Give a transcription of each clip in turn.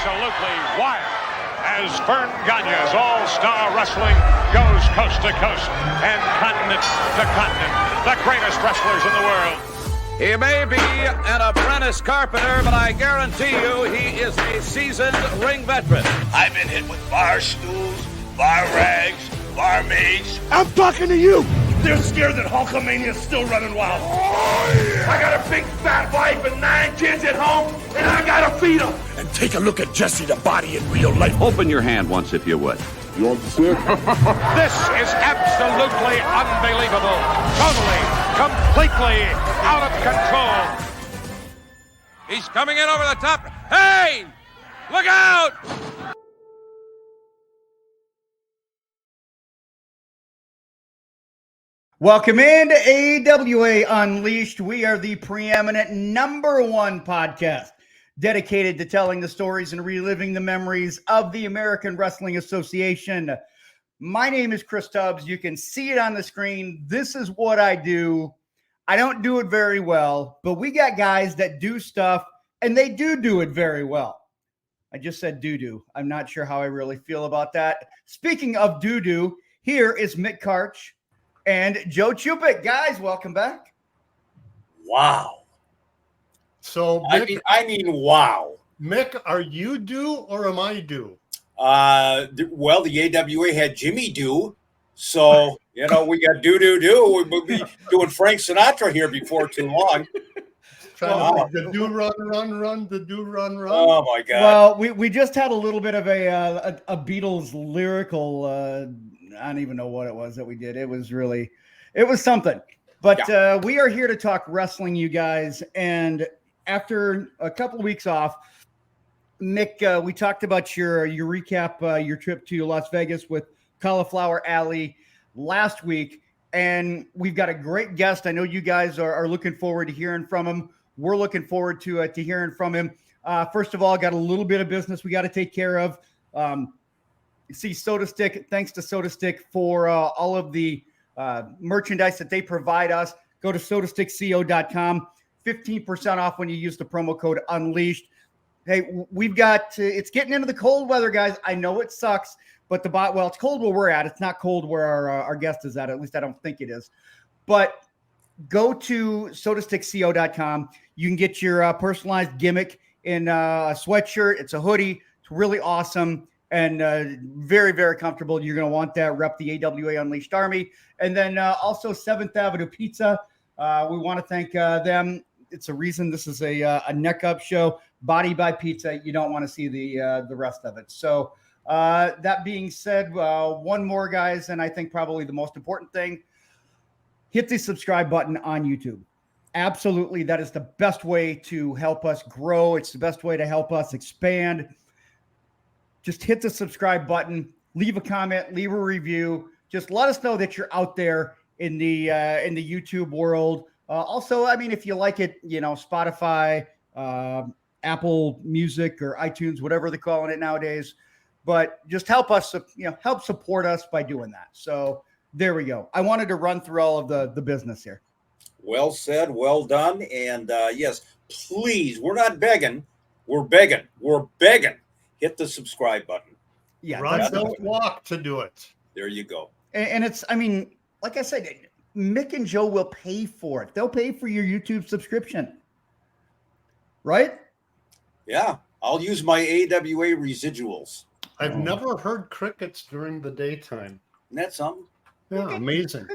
absolutely wild as Vern Gagne's All-Star Wrestling goes coast to coast and continent to continent. The greatest wrestlers in the world. He may be an apprentice carpenter, but I guarantee you he is a seasoned ring veteran. I've been hit with bar stools, bar rags, barmaids. I'm talking to you. They're scared that Hulkamania's still running wild. Oh, yeah. I got a big fat wife and 9 kids at home, and I gotta feed them. And take a look at Jesse the Body in real life. Open your hand once if you would. You want the stick? This is absolutely unbelievable. Totally, completely out of control. He's coming in over the top. Hey! Look out! Welcome in to AWA Unleashed. We are the preeminent #1 podcast dedicated to telling the stories and reliving the memories of the American Wrestling Association. My name is Chris Tubbs. You can see it on the screen. This is what I do. I don't do it very well, but we got guys that do stuff, and they do it very well. I just said do. I'm not sure how I really feel about that. Speaking of do, here is Mick Karch and Joe Chupik. Guys, welcome back. Wow. So, Mick, I mean, wow. Mick, are you due or am I due? Well, the AWA had Jimmy do, so we got do. We'll be doing Frank Sinatra here before too long. The do run, the do run. Oh my God! Well, we just had a little bit of a Beatles lyrical. I don't even know what it was that we did. It was something. But we are here to talk wrestling, you guys. And after a couple of weeks off, Mick, we talked about your recap, your trip to Las Vegas with Cauliflower Alley last week. And we've got a great guest. I know you guys are looking forward to hearing from him. We're looking forward to hearing from him. First of all, got a little bit of business we got to take care of. See Soda Stick. Thanks to Soda Stick for all of the merchandise that they provide us. Go to sodastickco.com. 15% off when you use the promo code Unleashed. Hey, we've got it's getting into the cold weather, guys. I know it sucks, but it's cold where we're at. It's not cold where our guest is at. At least I don't think it is. But go to sodastickco.com. You can get your personalized gimmick in a sweatshirt. It's a hoodie. It's really awesome and very, very comfortable. You're going to want that. Rep the AWA Unleashed Army. And then also 7th Avenue Pizza. We want to thank them. It's a reason this is a neck up show. Body by Pizza. You don't want to see the rest of it. So that being said, one more, guys, and I think probably the most important thing, hit the subscribe button on YouTube. Absolutely. That is the best way to help us grow. It's the best way to help us expand. Just hit the subscribe button, leave a comment, leave a review. Just let us know that you're out there in the YouTube world. Also, I mean, if you like it, Spotify, Apple Music or iTunes, whatever they're calling it nowadays. But just help us, help support us by doing that. So there we go. I wanted to run through all of the business here. Well said, well done. And yes, please, we're not begging. We're begging. Hit the subscribe button. Yeah. Run, don't walk to do it. There you go. And it's, I mean, like I said, Mick and Joe will pay for it. They'll pay for your YouTube subscription. Right? Yeah. I'll use my AWA residuals. I've never heard crickets during the daytime. Isn't that something? Yeah, Cricket, amazing.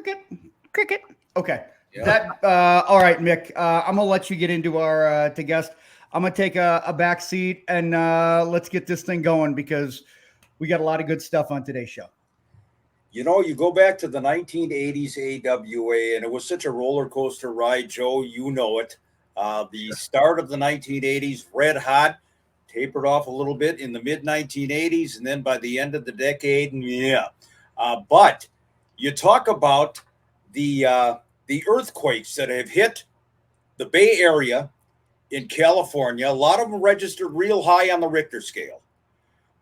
Cricket. Okay. Yeah. All right, Mick. I'm gonna let you get into our to guest. I'm gonna take a back seat and let's get this thing going because we got a lot of good stuff on today's show. You go back to the 1980s AWA, and it was such a roller coaster ride, Joe. You know it. The start of the 1980s, red hot, tapered off a little bit in the mid 1980s, and then by the end of the decade, yeah. But you talk about the earthquakes that have hit the Bay Area in California. A lot of them registered real high on the Richter scale,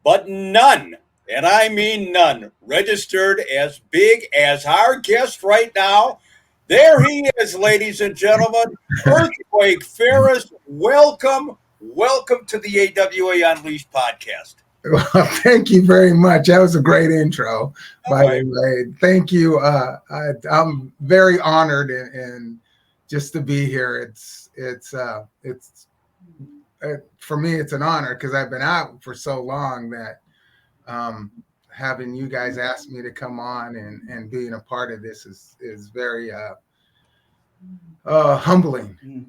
but none, and I mean none, registered as big as our guest right now. There he is, ladies and gentlemen. Earthquake Ferris, welcome welcome to the AWA Unleashed podcast. Well, thank you very much. That was a great intro, by the way. Thank you. I'm very honored and just to be here. It's for me, it's an honor because I've been out for so long that having you guys ask me to come on and being a part of this is very humbling,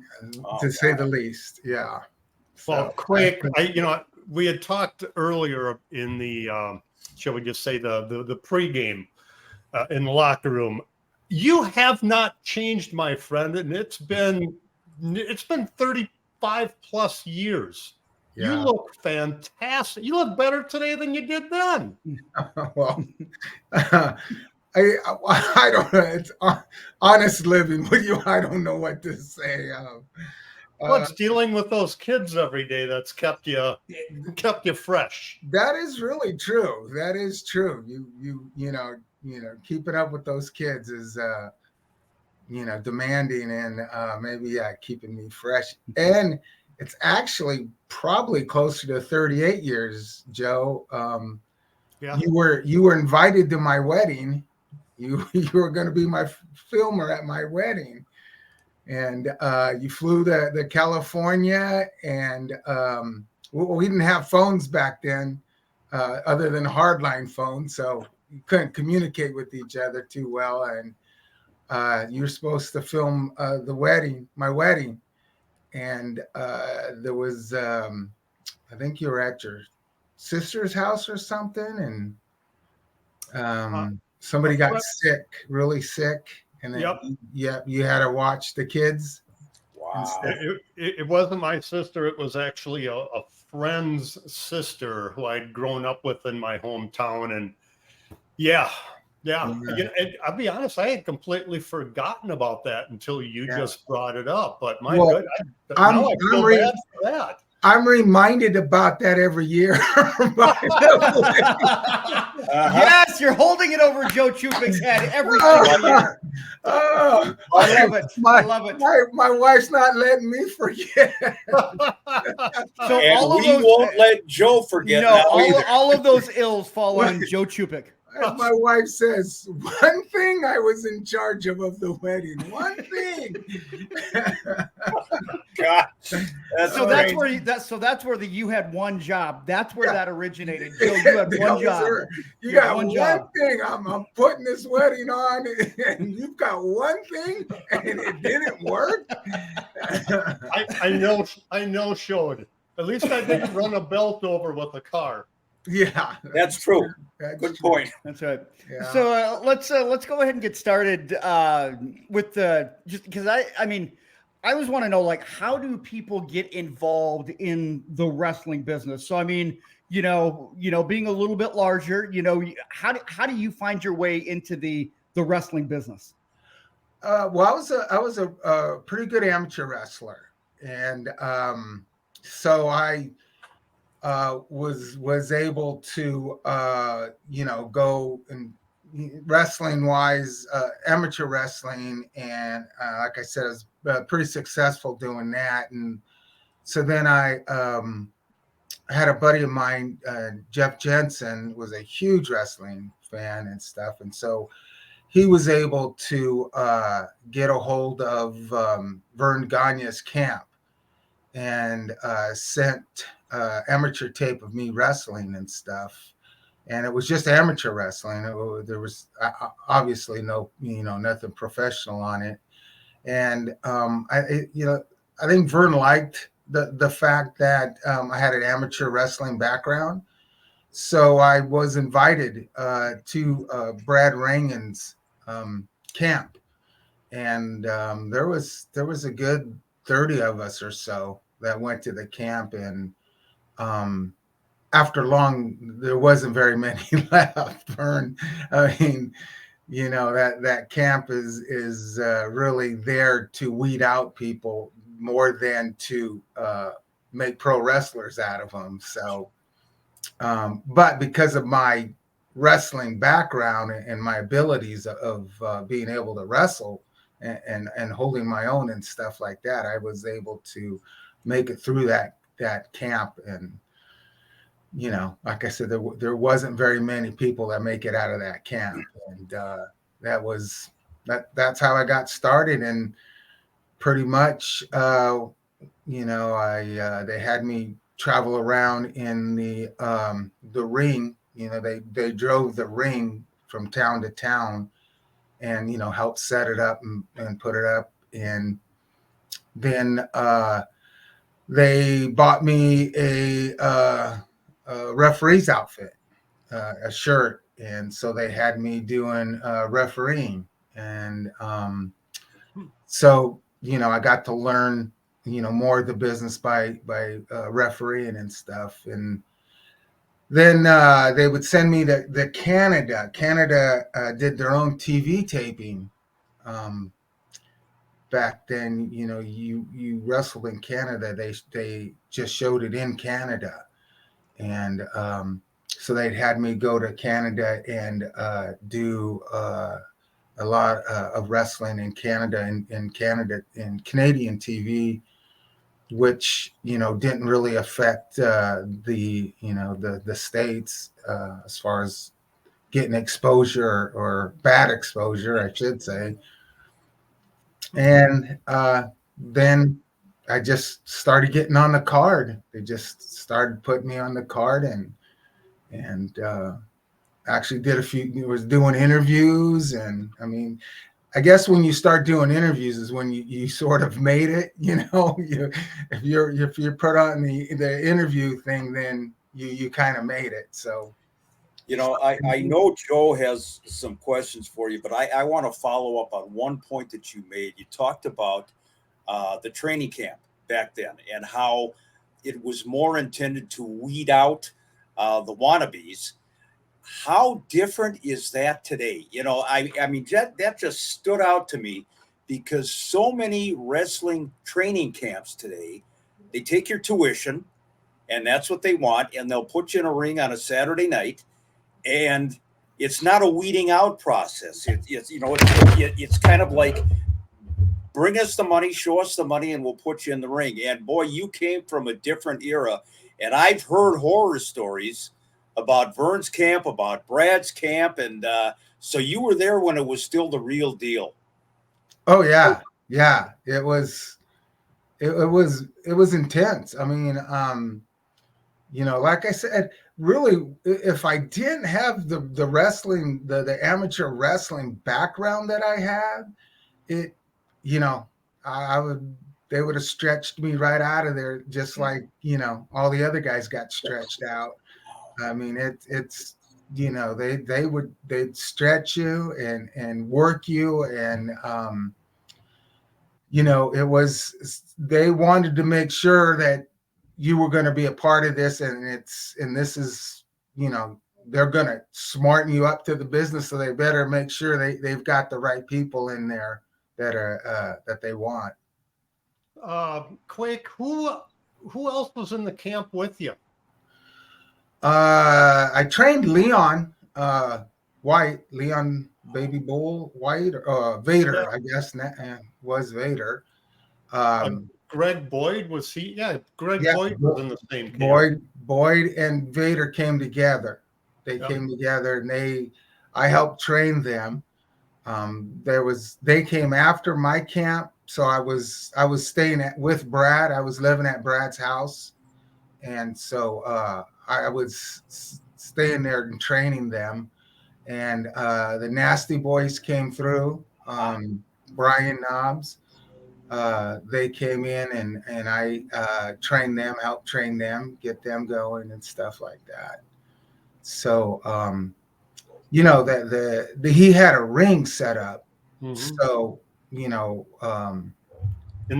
to say the least. Yeah. Well, Craig, we had talked earlier in the, shall we just say the pregame in the locker room. You have not changed, my friend, and it's been 35 plus years. Yeah. You look fantastic. You look better today than you did then. Well, I don't know. It's honest living with you. I don't know what to say. What's dealing with those kids every day that's kept you fresh? That is really true. That is true. You know, keeping up with those kids is demanding and maybe keeping me fresh. And it's actually probably closer to 38 years, Joe. Yeah. You were invited to my wedding. You were going to be my filmer at my wedding. And you flew to California, and we didn't have phones back then, other than hardline phones, so you couldn't communicate with each other too well. And you were supposed to film my wedding, and there was, I think you were at your sister's house or something, and somebody got sick, really sick. And then you had to watch the kids. Wow. It wasn't my sister. It was actually a friend's sister who I'd grown up with in my hometown. And yeah. And I'll be honest, I had completely forgotten about that until you just brought it up. But my God, I feel bad for that. I'm reminded about that every year. Yes, you're holding it over Joe Chupik's head every single year. Oh, I love it. I love it. My wife's not letting me forget. So and all of we those, won't let Joe forget. No, all of those ills fall on Joe Chupik. As my wife says, one thing I was in charge of the wedding. One thing. God, that's where you had one job. That's where that originated. Joe, you had one job. You got one thing. I'm putting this wedding on, and you've got one thing, and it didn't work. I know. Showed. At least I didn't run a belt over with a car. Yeah, that's true. Good point. That's right. Yeah. So let's go ahead and get started with just because I always want to know, like, how do people get involved in the wrestling business? So I mean, being a little bit larger, how do you find your way into the wrestling business? Well, I was a pretty good amateur wrestler, and so I was able to go and wrestling wise, amateur wrestling, and like I said, I was pretty successful doing that. And so then I had a buddy of mine, Jeff Jensen, was a huge wrestling fan and stuff, and so he was able to get a hold of Vern Gagne's camp and sent amateur tape of me wrestling and stuff. And it was just amateur wrestling. There was obviously nothing professional on it. And I think Vern liked the fact that I had an amateur wrestling background. So I was invited to Brad Rangan's camp, and there was a good 30 of us or so that went to the camp, and after long, there wasn't very many left. Vern, I mean, that camp is really there to weed out people more than to make pro wrestlers out of them. So, but because of my wrestling background and my abilities of being able to wrestle and holding my own and stuff like that, I was able to make it through that that camp. And like I said, there wasn't very many people that make it out of that camp, and that's how I got started. And pretty much, they had me travel around in the ring. They drove the ring from town to town, and helped set it up and put it up. And then they bought me a referee's outfit, a shirt, and so they had me doing refereeing. And so I got to learn more of the business by refereeing and stuff. And then they would send me to Canada. Canada did their own TV taping. Back then, you wrestled in Canada. They just showed it in Canada. And so they had me go to Canada and do a lot of wrestling in Canada, in Canadian TV, which didn't really affect the States as far as getting exposure, or bad exposure, I should say. And then I just started getting on the card. They just started putting me on the card, and actually was doing interviews. And I mean, I guess when you start doing interviews is when you sort of made it. If you're put on the interview thing, then you kind of made it. So I know Joe has some questions for you, but I want to follow up on one point that you made. You talked about the training camp back then and how it was more intended to weed out the wannabes. How different is that today? I mean, that just stood out to me, because so many wrestling training camps today, they take your tuition and that's what they want. And they'll put you in a ring on a Saturday night, and it's not a weeding out process. It's kind of like, bring us the money, show us the money, and we'll put you in the ring. And boy, you came from a different era. And I've heard horror stories about Vern's camp, about Brad's camp. And so you were there when it was still the real deal. Oh yeah. Yeah. It was intense. I mean, like I said, really, if I didn't have the wrestling, the amateur wrestling background that I had, they would have stretched me right out of there, just like, all the other guys got stretched out. I mean, it's they'd stretch you and work you. And, they wanted to make sure that you were going to be a part of this. And this is, they're going to smarten you up to the business. So they better make sure they've got the right people in there that they want. Quake, who else was in the camp with you? I trained Leon White, Leon Baby Bull White, Vader, I guess, was Vader. Greg Boyd, was he? Yeah, Greg Boyd was in the same camp. Boyd and Vader came together. They came together, and I helped train them. They came after my camp, so I was staying with Brad. I was living at Brad's house, and so I was staying there and training them. And the Nasty Boys came through. Brian Knobs, they came in, and I trained them, helped train them, get them going and stuff like that. So he had a ring set up. Mm-hmm. So in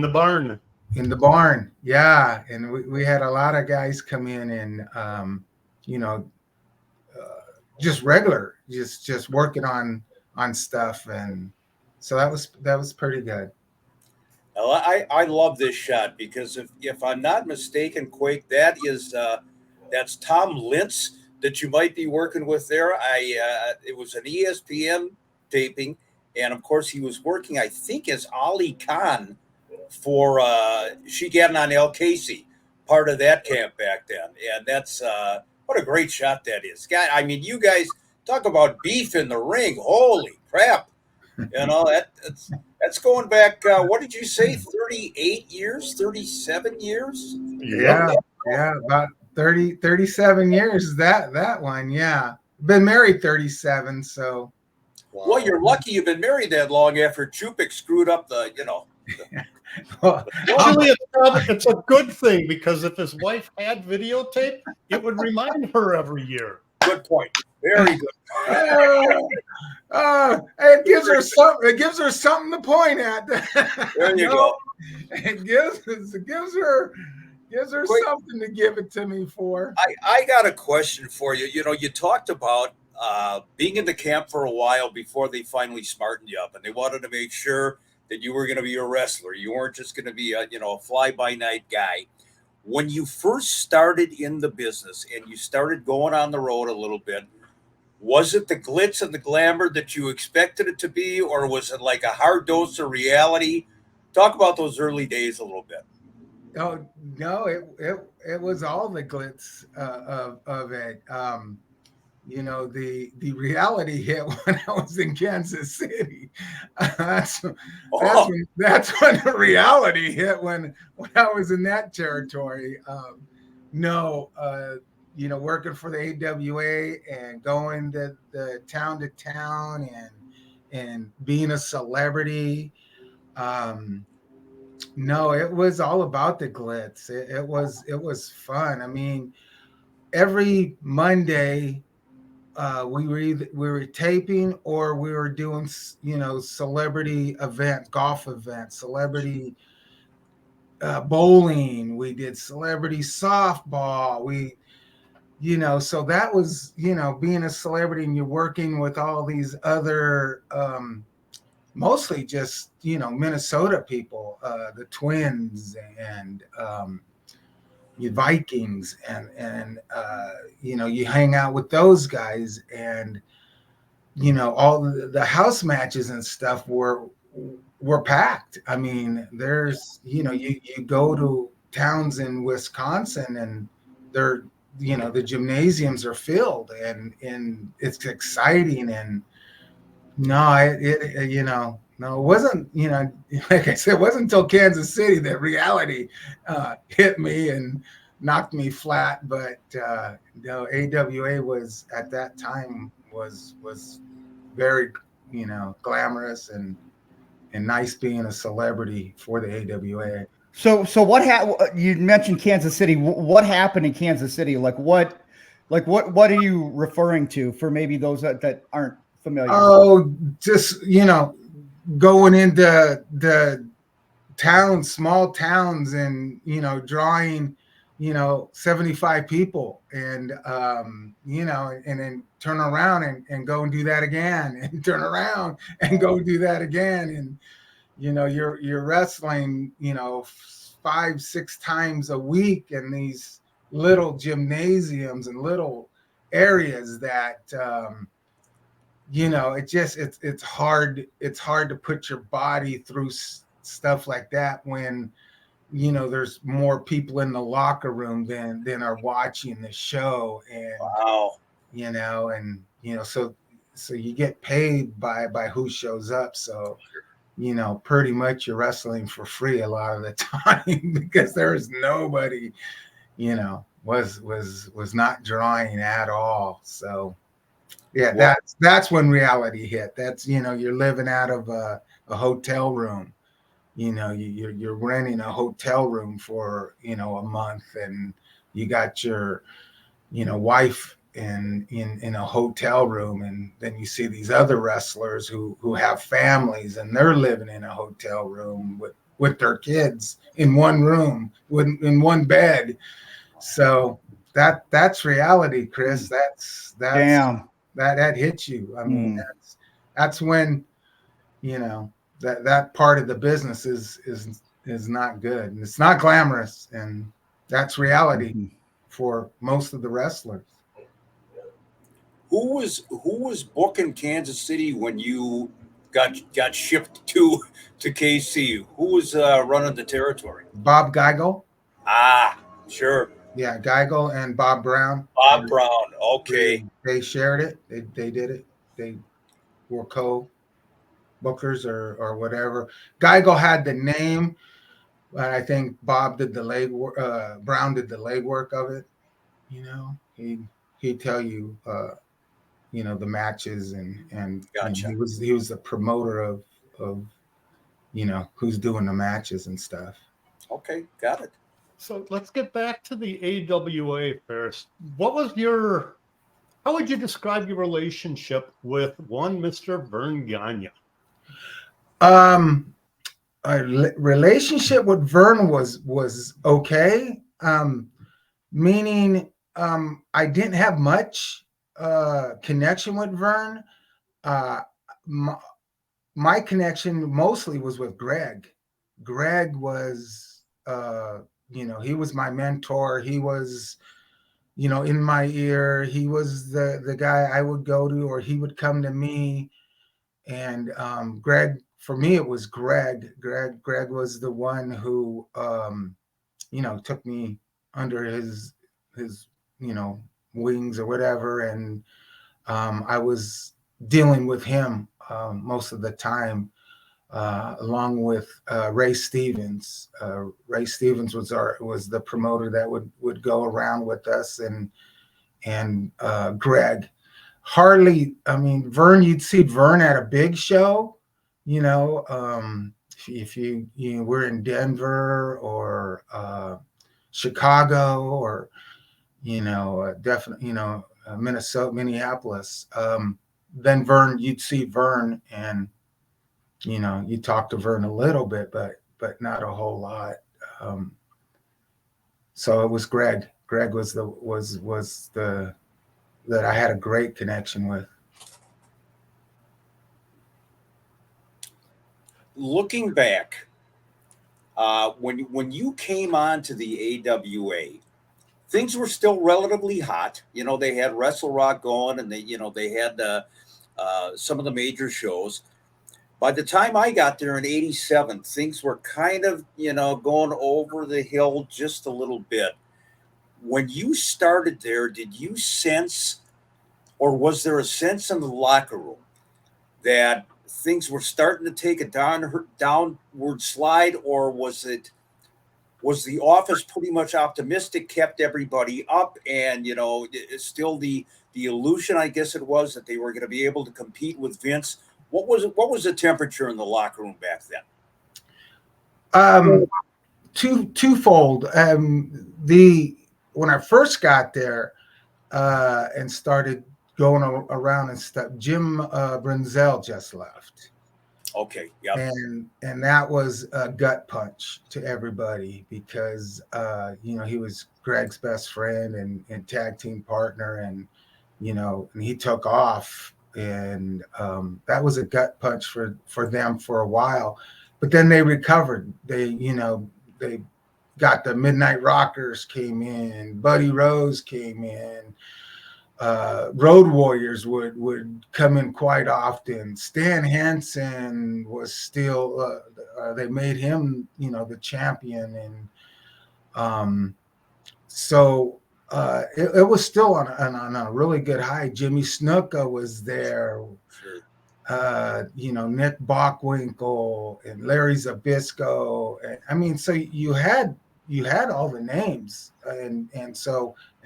the barn. In the barn, yeah. And we had a lot of guys come in and just regular, just working on stuff. And so that was pretty good. Well, I love this shot, because if I'm not mistaken, Quake, that's Tom Lintz that you might be working with there. It was an ESPN taping, and of course he was working, I think, as Ali Khan for Shigenan El Casey, part of that camp back then, and that's what a great shot that is. God, I mean, you guys talk about beef in the ring. Holy crap! You know that's going back. What did you say? 38 years, 37 years? Yeah, yeah, about 37 years. That one, yeah. Been married 37, so. Well, you're lucky you've been married that long after Chupik screwed up the, you know. Well, Actually, it's a good thing because if his wife had videotape, it would remind her every year. Good point. Very good. it gives her something. It gives her something to point at. There you go. It gives her something to give it to me for. I got a question for you. You know, you talked about being in the camp for a while before they finally smartened you up, and they wanted to make sure that you were going to be a wrestler. You weren't just going to be a fly-by-night guy. When you first started in the business and you started going on the road a little bit, was it the glitz and the glamour that you expected it to be, or was it like a hard dose of reality? Talk about those early days a little bit. Oh no, it was all the glitz of it. The reality hit when I was in Kansas City. That's when the reality hit when I was in that territory. Working for the AWA and going to town and being a celebrity. No, it was all about the glitz. It was fun. I mean, every Monday we were taping or we were doing celebrity events, golf events, celebrity bowling. We did celebrity softball. So that was being a celebrity, and you're working with all these other mostly just Minnesota people, the Twins and Vikings, and you hang out with those guys, and all the house matches and stuff were packed. I mean, there's you go to towns in Wisconsin and they're the gymnasiums are filled, and it's exciting. And no, it wasn't, like I said, it wasn't until Kansas City that reality hit me and knocked me flat. But AWA was at that time was very, glamorous and nice being a celebrity for the AWA. So what you mentioned Kansas City. What happened in Kansas City? What are you referring to for maybe those that aren't familiar? Oh, just, going into the towns, small towns, and, drawing, 75 people, and, and then turn around and go and do that again, and turn around and go do that again. And, you're wrestling, 5-6 times a week in these little gymnasiums and little areas that, it's hard to put your body through stuff like that when, there's more people in the locker room than are watching the show. And, wow, so you get paid by who shows up. So, pretty much you're wrestling for free a lot of the time because there's nobody, was not drawing at all. So, yeah, wow. that's when reality hit. That's, you're living out of a hotel room. You're renting a hotel room for, a month, and you got your, wife in a hotel room, and then you see these other wrestlers who have families, and they're living in a hotel room with their kids in one room, in one bed. So that's reality, Chris. That's Damn. That hits you. I mean, that's when, that part of the business is not good, and it's not glamorous, and that's reality for most of the wrestlers. Who was booking Kansas City when you got shipped to KC? Who was running the territory? Bob Geigel. Ah, Sure. Yeah, Geigel and Bob Brown. Bob Brown. Okay. They shared it. They did it. They were co-bookers or whatever. Geigel had the name, but I think Bob did the Brown did the legwork of it. You know, he'd tell you, the matches and Gotcha. he was the promoter of who's doing the matches and stuff. Okay, got it. So let's get back to the AWA first. How would you describe your relationship with one Mr. Vern Gagne? Our relationship with Vern was okay. Meaning I didn't have much connection with Vern. My connection mostly was with Greg. Greg was, he was my mentor. He was, in my ear. He was the guy I would go to, or he would come to me. And Greg, for me, it was Greg. Greg was the one who, took me under his wings or whatever, and I was dealing with him most of the time, along with Ray Stevens. Ray Stevens was the promoter that would go around with us, and Greg. Hardly, Vern, you'd see Vern at a big show, if you were in Denver or Chicago or definitely Minnesota, Minneapolis. Then Vern, you'd see Vern, and you talk to Vern a little bit, but not a whole lot. So it was Greg. Greg was the that I had a great connection with. Looking back, when you came on to the AWA, things were still relatively hot. They had Wrestle Rock going, and they had some of the major shows. By the time I got there in '87, things were kind of going over the hill just a little bit. When you started there, did you sense, or was there a sense in the locker room that things were starting to take a downward slide, or was the office pretty much optimistic, kept everybody up, and still the illusion, I guess it was, that they were going to be able to compete with Vince? What was the temperature in the locker room back then? Twofold. When I first got there and started going around and stuff, Jim Brunzell just left. Okay, yeah. And that was a gut punch to everybody because he was Greg's best friend and tag team partner, and and he took off, and that was a gut punch for them for a while. But then they recovered. They got the Midnight Rockers came in, Buddy Rose came in, Road Warriors would come in quite often. Stan Hansen was still, they made him, the champion. And so it was still on a really good high. Jimmy Snuka was there. Sure. Nick Bockwinkel and Larry Zbyszko. So you had all the names, and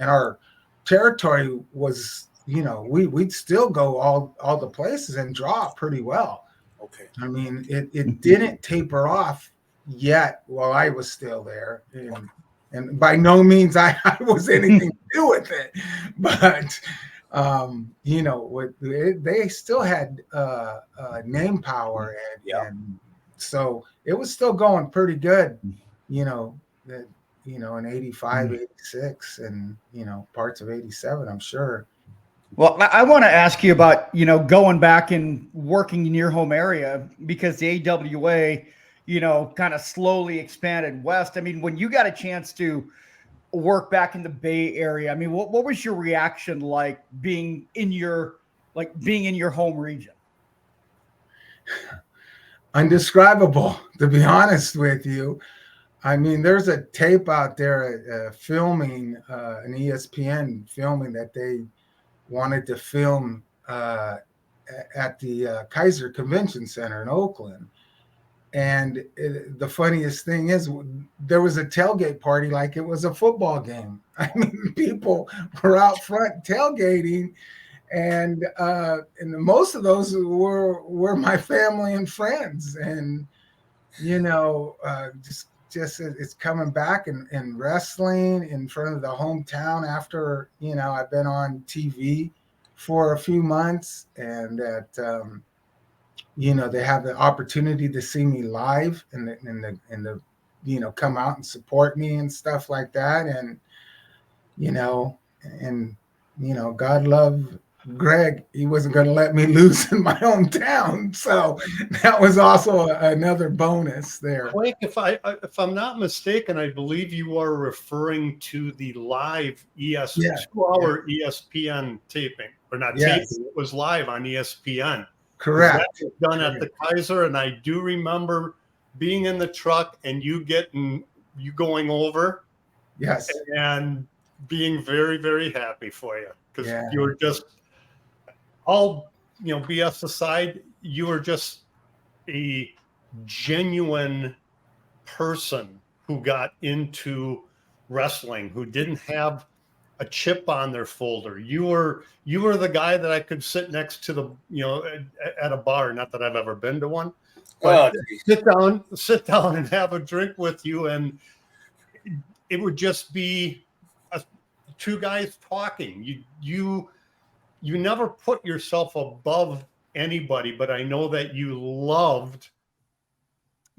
our territory was, we'd still go all the places and draw pretty well. Okay. It didn't taper off yet while I was still there, and by no means I was anything to do with it, but they still had name power, and so it was still going pretty good, in 85, 86, and, parts of 87, I'm sure. Well, I want to ask you about, going back and working in your home area, because the AWA, kind of slowly expanded west. When you got a chance to work back in the Bay Area, what was your reaction like being in your home region? Undescribable, to be honest with you. I mean, there's a tape out there filming an ESPN filming that they wanted to film at the Kaiser Convention Center in Oakland. And the funniest thing is there was a tailgate party like it was a football game. I mean, people were out front tailgating, and most of those were my family and friends. And, you know, just it's coming back and wrestling in front of the hometown after, you know, I've been on TV for a few months, and that, you know, they have the opportunity to see me live and the you know, come out and support me and stuff like that. And, you know, God love Greg. He wasn't going to let me lose in my hometown. So that was also another bonus there. Blake, if I'm not mistaken, I believe you are referring to the live 2-hour ESPN taping, or not taping. It was live on ESPN. Correct. That was done at the Kaiser, and I do remember being in the truck and you going over. Yes. And being very, very happy for you, because you were just all, you know, BS aside, you were just a genuine person who got into wrestling, who didn't have a chip on their folder. You were the guy that I could sit next to, the, you know, at a bar. Not that I've ever been to one, but sit down and have a drink with you, and it would just be two guys talking. You never put yourself above anybody, but I know that you loved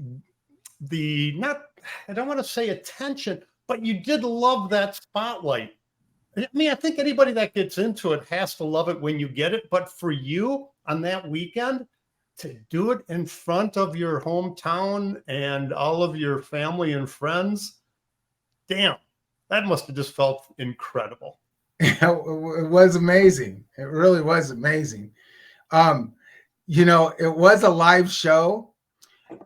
I don't want to say attention, but you did love that spotlight. I mean, I think anybody that gets into it has to love it when you get it. But for you on that weekend, to do it in front of your hometown and all of your family and friends, damn, that must have just felt incredible. It was amazing. It really was amazing. You know, it was a live show,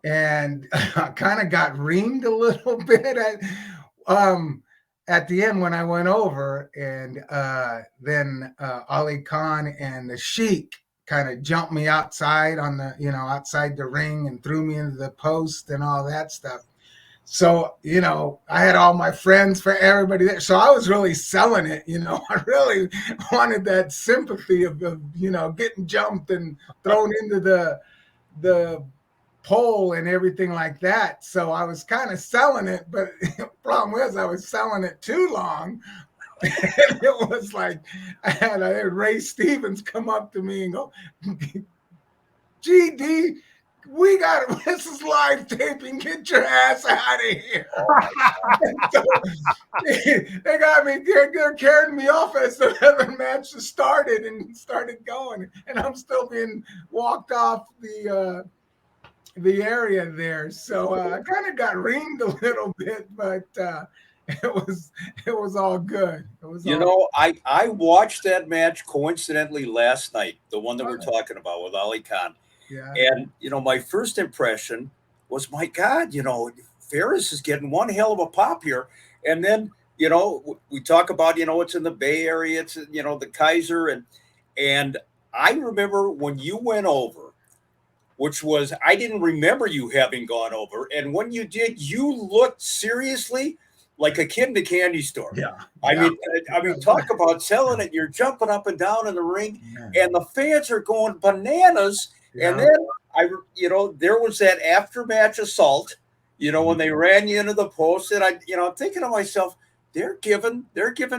and I kind of got reamed a little bit at the end when I went over, and then Ali Khan and the Sheik kind of jumped me outside outside the ring and threw me into the post and all that stuff. So, you know, I had all my friends, for everybody there. So I was really selling it. You know, I really wanted that sympathy of you know, getting jumped and thrown into the pole and everything like that. So I was kind of selling it, but the problem was I was selling it too long. And it was like I had Ray Stevens come up to me and go, GD, this is live taping, get your ass out of here. So they got me, they're carrying me off as the other match started going, and I'm still being walked off the area there. So I kind of got reamed a little bit, but it was all good. I watched that match coincidentally last night, the one that we're talking about with Ali Khan. Yeah. And, you know, my first impression was, my God, you know, Ferris is getting one hell of a pop here. And then, you know, we talk about, you know, it's in the Bay Area, it's, you know, the Kaiser. And I remember when you went over, which was, I didn't remember you having gone over. And when you did, you looked seriously like a kid in a candy store. Yeah. I mean, talk about selling it. You're jumping up and down in the ring, and the fans are going bananas. Yeah. And then there was that after-match assault, you know, when they ran you into the post, and I'm thinking to myself, they're giving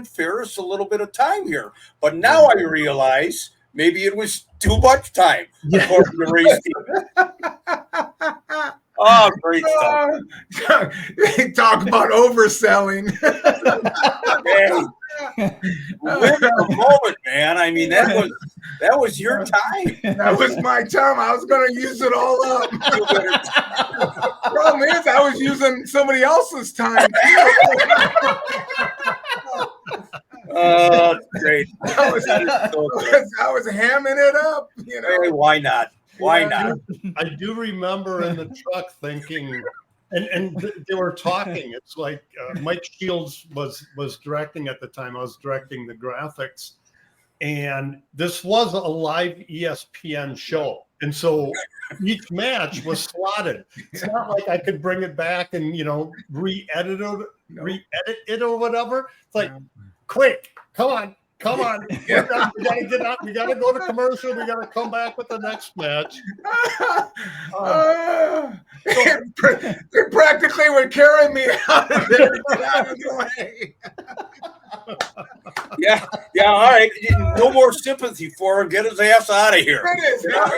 Ferris a little bit of time here. But now I realize maybe it was too much time, according to Ray Stevens. Oh, great stuff. They talk about overselling. Live the moment, man. I mean, that was your time. That was my time. I was going to use it all up. Problem is, I was using somebody else's time. Oh, great. I was hamming it up. You know? Hey, why not? Why not? I do remember in the truck thinking, They were talking. It's like Mike Shields was directing at the time. I was directing the graphics, and this was a live ESPN show. And so each match was slotted. It's not like I could bring it back and re-edit it or whatever. It's like, quick, come on. We're done. We gotta get out. We gotta go to commercial. We gotta come back with the next match. They practically were carrying me out of there. Out of the way. Yeah. All right. No more sympathy for him. Get his ass out of here. Get his ass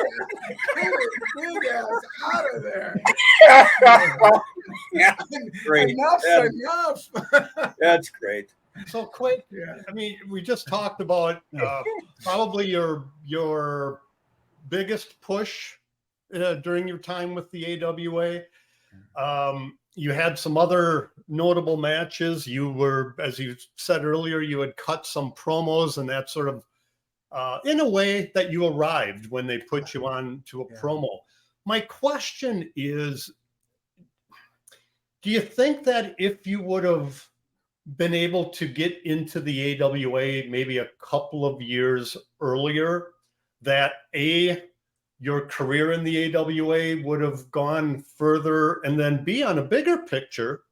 out of there. Yeah, great. Enough's enough. That's great. So quick. I mean, we just talked about probably your biggest push during your time with the AWA. You had some other notable matches. You were, as you said earlier, you had cut some promos, and that sort of, in a way, that you arrived when they put you on to a promo. My question is, do you think that if you would have been able to get into the AWA maybe a couple of years earlier, that your career in the AWA would have gone further? And then B, on a bigger picture,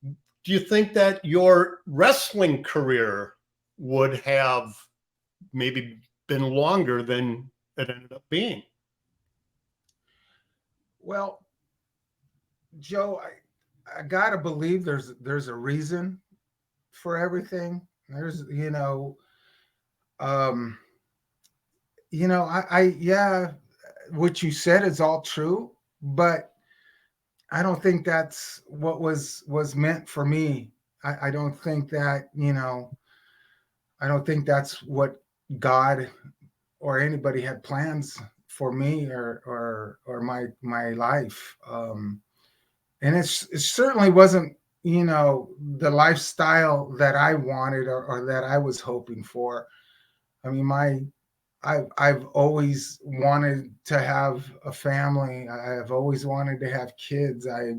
do you think that your wrestling career would have maybe been longer than it ended up being? Well, Joe, I gotta believe there's a reason for everything. There's what you said is all true, but I don't think that's what was meant for me. I don't think that, I don't think that's what God or anybody had plans for me or my life. And it certainly wasn't, the lifestyle that I wanted or that I was hoping for. I mean, I've always wanted to have a family. I've always wanted to have kids. I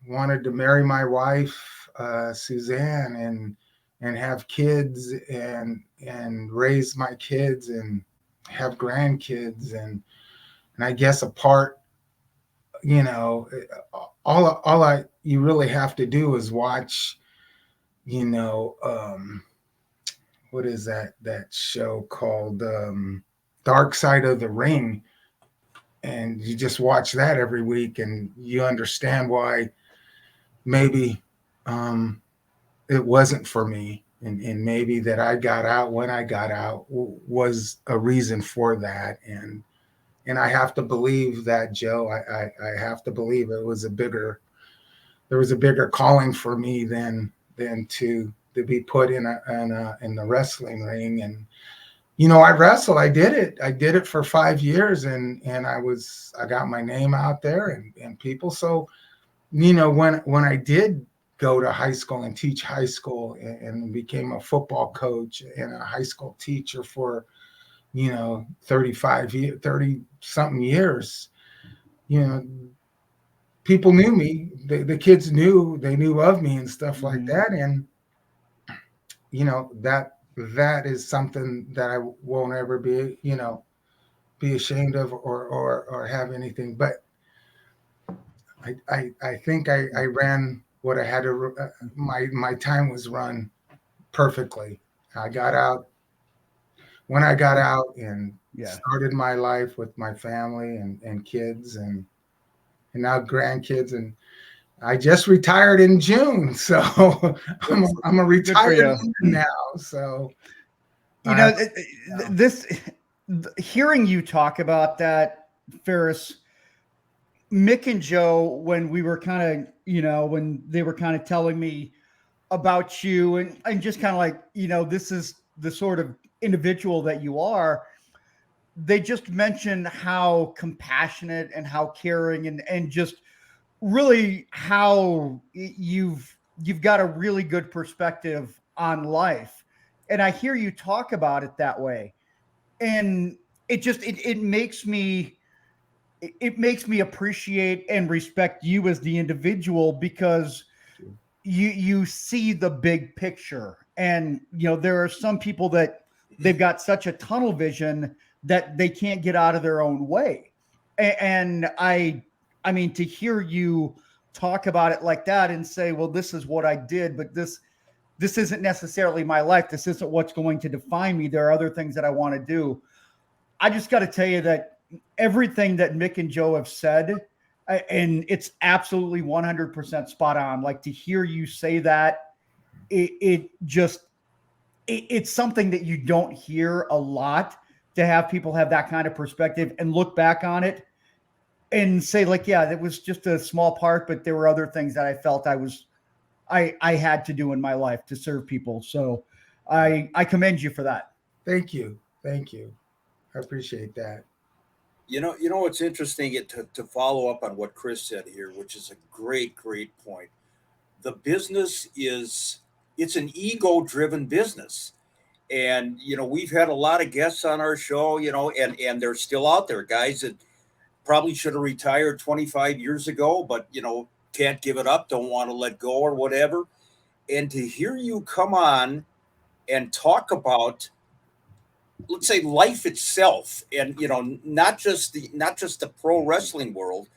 wanted to marry my wife, Suzanne, and have kids and raise my kids and have grandkids. And I guess a part, all you really have to do is watch, what is that show called Dark Side of the Ring, and you just watch that every week and you understand why maybe it wasn't for me, and maybe that I got out when I got out was a reason for that. And I have to believe that, Joe. I have to believe there was a bigger calling for me than to be put in the wrestling ring. And I wrestled. I did it for 5 years, and I got my name out there and people. So when I did go to high school and teach high school and became a football coach and a high school teacher for 30 something years, people knew me. The kids knew of me and stuff like that. And that is something that I won't ever be ashamed of or have anything. But I think I ran what I had to. My time was run perfectly. I got out when I got out and started my life with my family and kids and now grandkids, and I just retired in June, so I'm a retired now. So hearing you talk about that, Ferris, Mick and Joe, when we were kind of, when they were kind of telling me about you and just kind of like, this is the sort of individual that you are, they just mentioned how compassionate and how caring and just really how you've got a really good perspective on life. And I hear you talk about it that way. And it just, it makes me, it makes me appreciate and respect you as the individual, because you see the big picture. And there are some people that they've got such a tunnel vision that they can't get out of their own way. And I mean, to hear you talk about it like that and say, well, this is what I did, but this isn't necessarily my life. This isn't what's going to define me. There are other things that I want to do. I just got to tell you that everything that Mick and Joe have said, and it's absolutely 100% spot on. Like, to hear you say that, it's something that you don't hear a lot, to have people have that kind of perspective and look back on it and say, like, yeah, that was just a small part, but there were other things that I felt I had to do in my life to serve people. So I commend you for that. Thank you. I appreciate that. You know what's interesting, to follow up on what Chris said here, which is a great point. The business it's an ego-driven business. And, we've had a lot of guests on our show, and they're still out there, guys that probably should have retired 25 years ago, but, can't give it up, don't want to let go or whatever. And to hear you come on and talk about, let's say, life itself, and not just the pro wrestling world,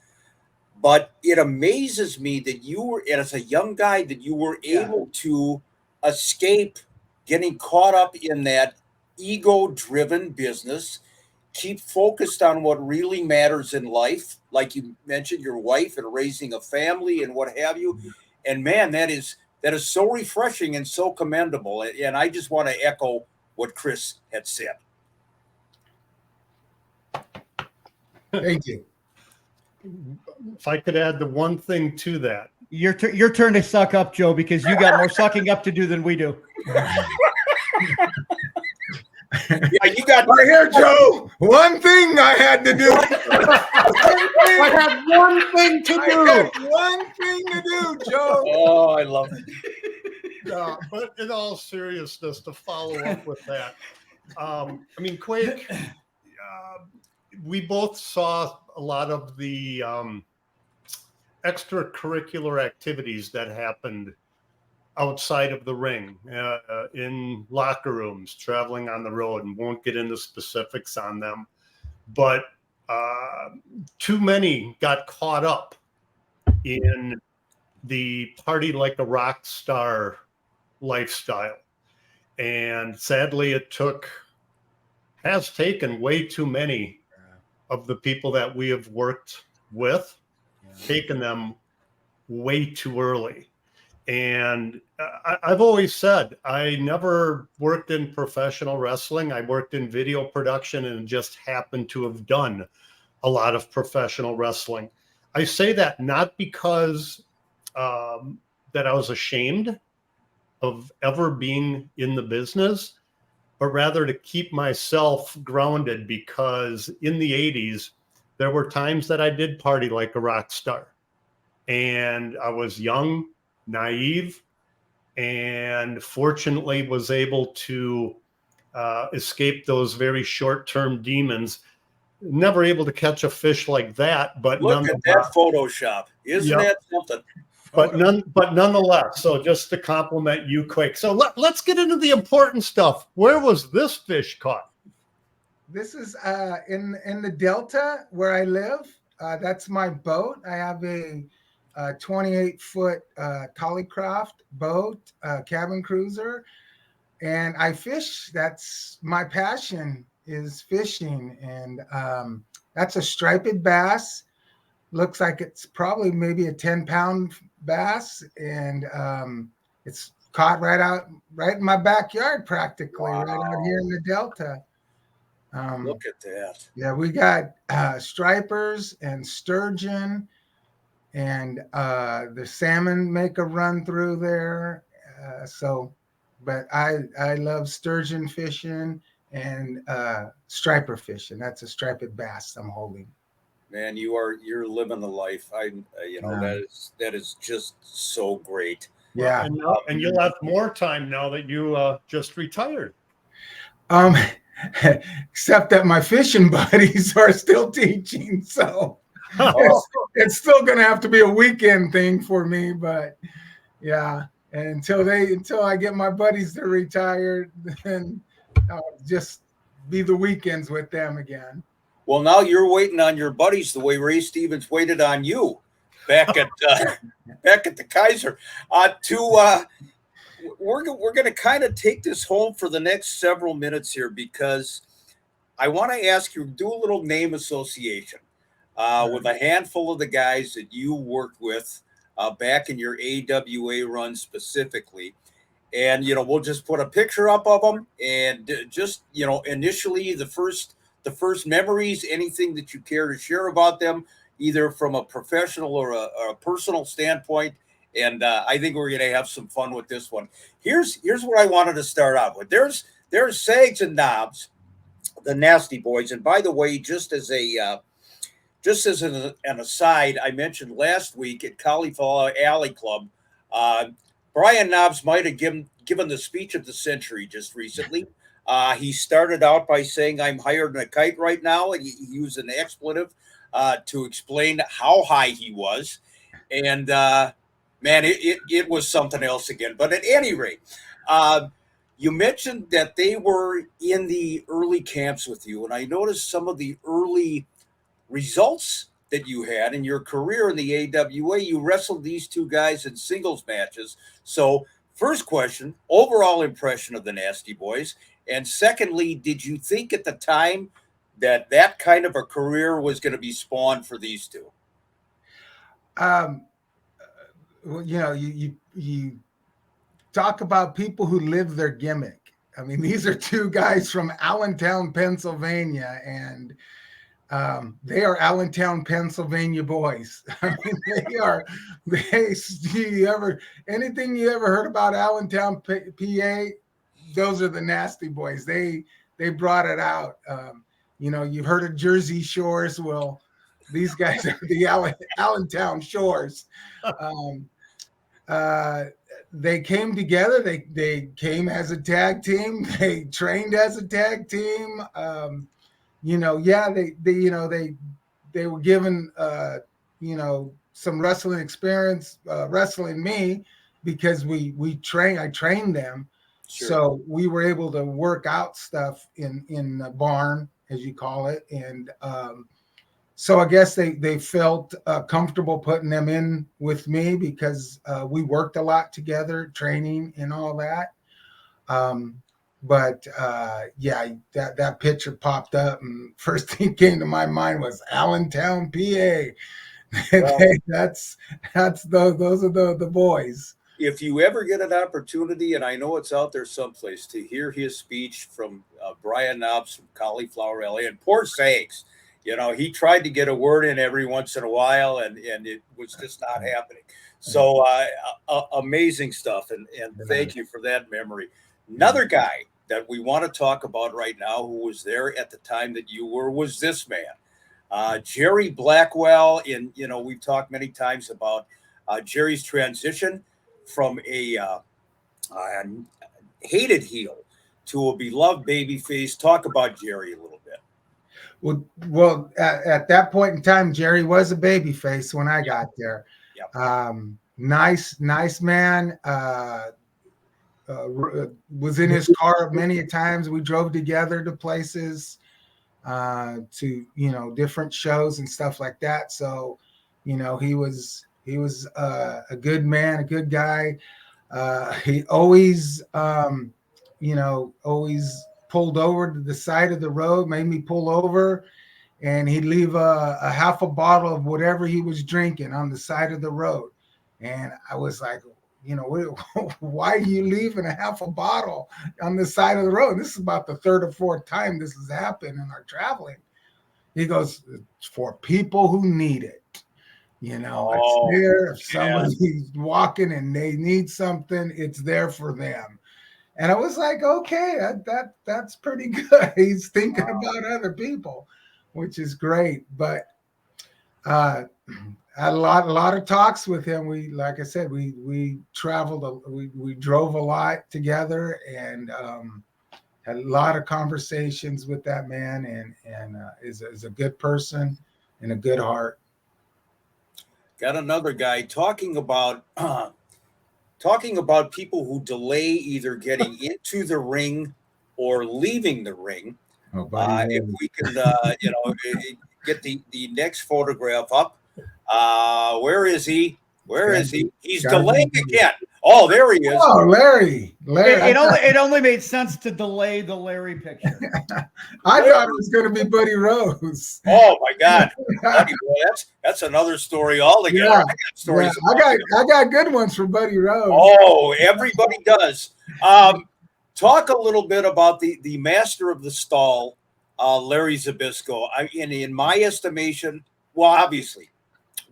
but it amazes me that you were, as a young guy, that you were able to escape getting caught up in that ego-driven business, keep focused on what really matters in life, like you mentioned, your wife and raising a family and what have you. And man, that is so refreshing and so commendable. And I just want to echo what Chris had said. Thank you. If I could add the one thing to that. Your turn to suck up, Joe, because you got more sucking up to do than we do. Yeah, you got right here, Joe. One thing I had to do. I had one thing to do. One thing to do, Joe. Oh, I love it. No, but in all seriousness, to follow up with that, I mean, Quake, we both saw a lot of the extracurricular activities that happened outside of the ring, in locker rooms, traveling on the road, and won't get into specifics on them. But too many got caught up in the party like a rock star lifestyle. And sadly, has taken way too many of the people that we have worked with, taken them way too early. And I've always said, I never worked in professional wrestling. I worked in video production and just happened to have done a lot of professional wrestling. I say that not because that I was ashamed of ever being in the business, but rather to keep myself grounded, because in the 80s, there were times that I did party like a rock star. And I was young, naive, and fortunately was able to escape those very short-term demons. Never able to catch a fish like that, but look at that Photoshop. Isn't that something? But nonetheless, so just to compliment you, Quake. So let's get into the important stuff. Where was this fish caught? This is in the Delta where I live. That's my boat. I have a 28-foot Collycroft boat, cabin cruiser, and I fish. That's my passion, is fishing, and that's a striped bass. Looks like it's probably maybe a 10-pound bass, and it's caught right in my backyard, practically. Wow. Right out here in the Delta. Look at that. Yeah, we got stripers and sturgeon, and the salmon make a run through there. But I love sturgeon fishing and striper fishing. That's a striped bass I'm holding. Man, you're living the life. That is just so great. Yeah, and you'll have more time now that you just retired. except that my fishing buddies are still teaching. So it's still going to have to be a weekend thing for me. But yeah, and until I get my buddies to retire, then I'll just be the weekends with them again. Well, now you're waiting on your buddies the way Ray Stevens waited on you back at the Kaiser. We're going to kind of take this home for the next several minutes here, because I want to ask you, do a little name association with a handful of the guys that you worked with back in your AWA run specifically. And, we'll just put a picture up of them, and just, initially the first memories, anything that you care to share about them, either from a professional or a personal standpoint. And I think we're going to have some fun with this one. Here's what I wanted to start out with. There's Sags and Knobs, the Nasty Boys. And by the way, just as an aside, I mentioned last week at Cauliflower Alley Club, Brian Knobs might have given the speech of the century just recently. He started out by saying, "I'm higher than a kite right now," and he used an expletive to explain how high he was. And man, it was something else again. But at any rate, you mentioned that they were in the early camps with you, and I noticed some of the early results that you had in your career in the AWA. You wrestled these two guys in singles matches. So first question, overall impression of the Nasty Boys. And secondly, did you think at the time that kind of a career was going to be spawned for these two? Well, you talk about people who live their gimmick. I mean, these are two guys from Allentown, Pennsylvania, and they are Allentown, Pennsylvania boys. I mean, anything you ever heard about Allentown, PA, those are the Nasty Boys. They brought it out. You've heard of Jersey Shores. Well, these guys are the Allentown Shores. They came together. They came as a tag team. They trained as a tag team. They were given some wrestling experience wrestling me, because I trained them. Sure. So we were able to work out stuff in the barn, as you call it. And so I guess they felt comfortable putting them in with me, because we worked a lot together, training and all that. But that picture popped up, and first thing came to my mind was Allentown, PA. Well, those are the boys. If you ever get an opportunity, and I know it's out there someplace, to hear his speech from Brian Knobs from Cauliflower Alley, and poor Sags, he tried to get a word in every once in a while, and it was just not happening. So amazing stuff, and thank you for that memory. Another guy that we want to talk about right now, who was there at the time that you were, was this man, Jerry Blackwell. We've talked many times about Jerry's transition from a hated heel to a beloved babyface. Talk about Jerry a little bit. Well, at that point in time, Jerry was a babyface when I got there. Yep. Nice man. Was in his car many times. We drove together to places, to different shows and stuff like that. So, he was a good man, a good guy. He always pulled over to the side of the road, made me pull over, and he'd leave a half a bottle of whatever he was drinking on the side of the road. And I was like, why are you leaving a half a bottle on the side of the road? This is about the third or fourth time this has happened in our traveling. He goes, it's for people who need it. It's there. If somebody's walking and they need something, it's there for them. And I was like, okay, that's pretty good. He's thinking about other people, which is great. But I had a lot of talks with him. Like I said, we traveled, we drove a lot together, and had a lot of conversations with that man, and is a good person and a good heart. Got another guy talking about people who delay either getting into the ring or leaving the ring. Oh, buddy, If we can, get the next photograph up. Where is he? Where is he? He's delaying again. Oh, there he is. Oh, Larry. It only made sense to delay the Larry picture. I thought it was going to be Buddy Rose. Oh my God, Buddy, that's another story altogether. Yeah. I got stories. I got good ones for Buddy Rose. Oh, everybody does. Talk a little bit about the master of the stall, Larry Zbyszko. In my estimation, well, obviously,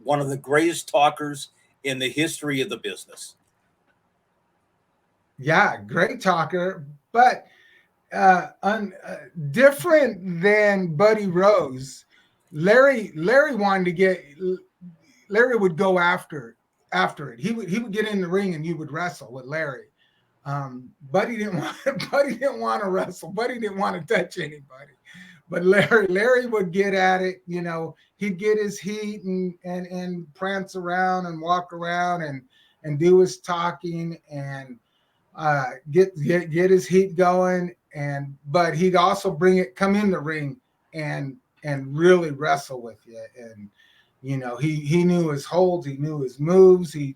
one of the greatest talkers in the history of the business. Yeah, great talker, but different than Buddy Rose. Larry would go after it. He would get in the ring and you would wrestle with Larry. Buddy didn't want to wrestle. Buddy didn't want to touch anybody. But Larry would get at it. He'd get his heat and prance around and walk around and do his talking and get his heat going. But he'd also come in the ring and really wrestle with you. And he knew his holds, he knew his moves, he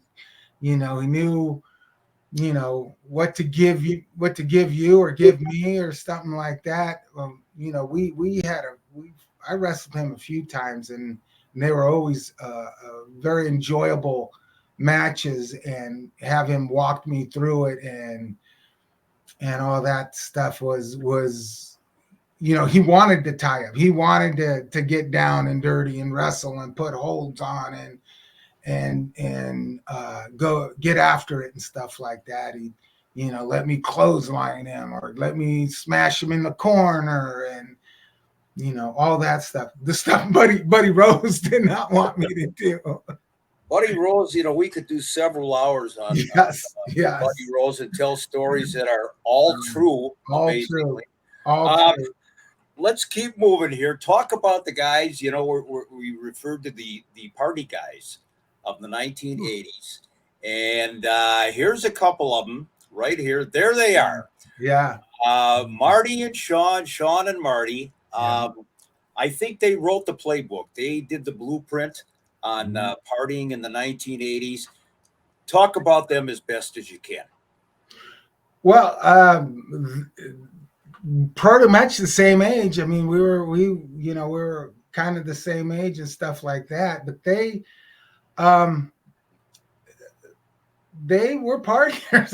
knew what to give you or give me or something like that. I wrestled him a few times and they were always very enjoyable matches, and have him walk me through it and all that stuff was he wanted to tie up. He wanted to get down and dirty and wrestle and put holds on and go get after it and stuff like that. He let me clothesline him or let me smash him in the corner and all that stuff. The stuff Buddy Rose did not want me to do. Buddy Rose, we could do several hours on yes. Buddy Rose and tell stories that are all true. Amazingly. All true. Let's keep moving here. Talk about the guys. We referred to the party guys of the 1980s, and here's a couple of them right here. There they are. Yeah. Marty and Sean and Marty. I think they wrote the playbook. They did the blueprint on partying in the 1980s. Talk about them as best as you can. Well, pretty much the same age. I mean, we were kind of the same age and stuff like that, but they were partiers.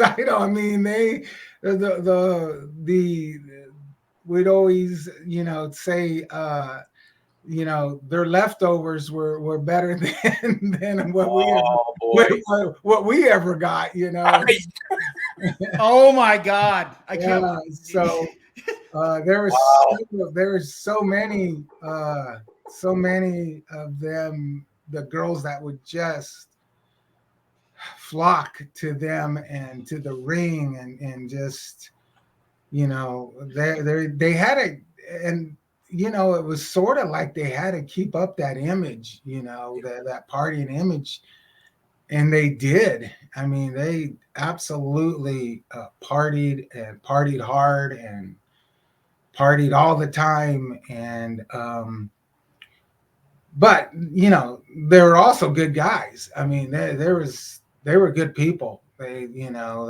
We'd always, say, their leftovers were better than what we ever got, Oh my God. I can't. So there was so many of them, the girls that would just flock to them and to the ring and just, they had it. And, it was sort of like they had to keep up that image, that partying image. And they did. I mean, they absolutely partied hard and partied all the time. And, but, they were also good guys. I mean, they were good people. You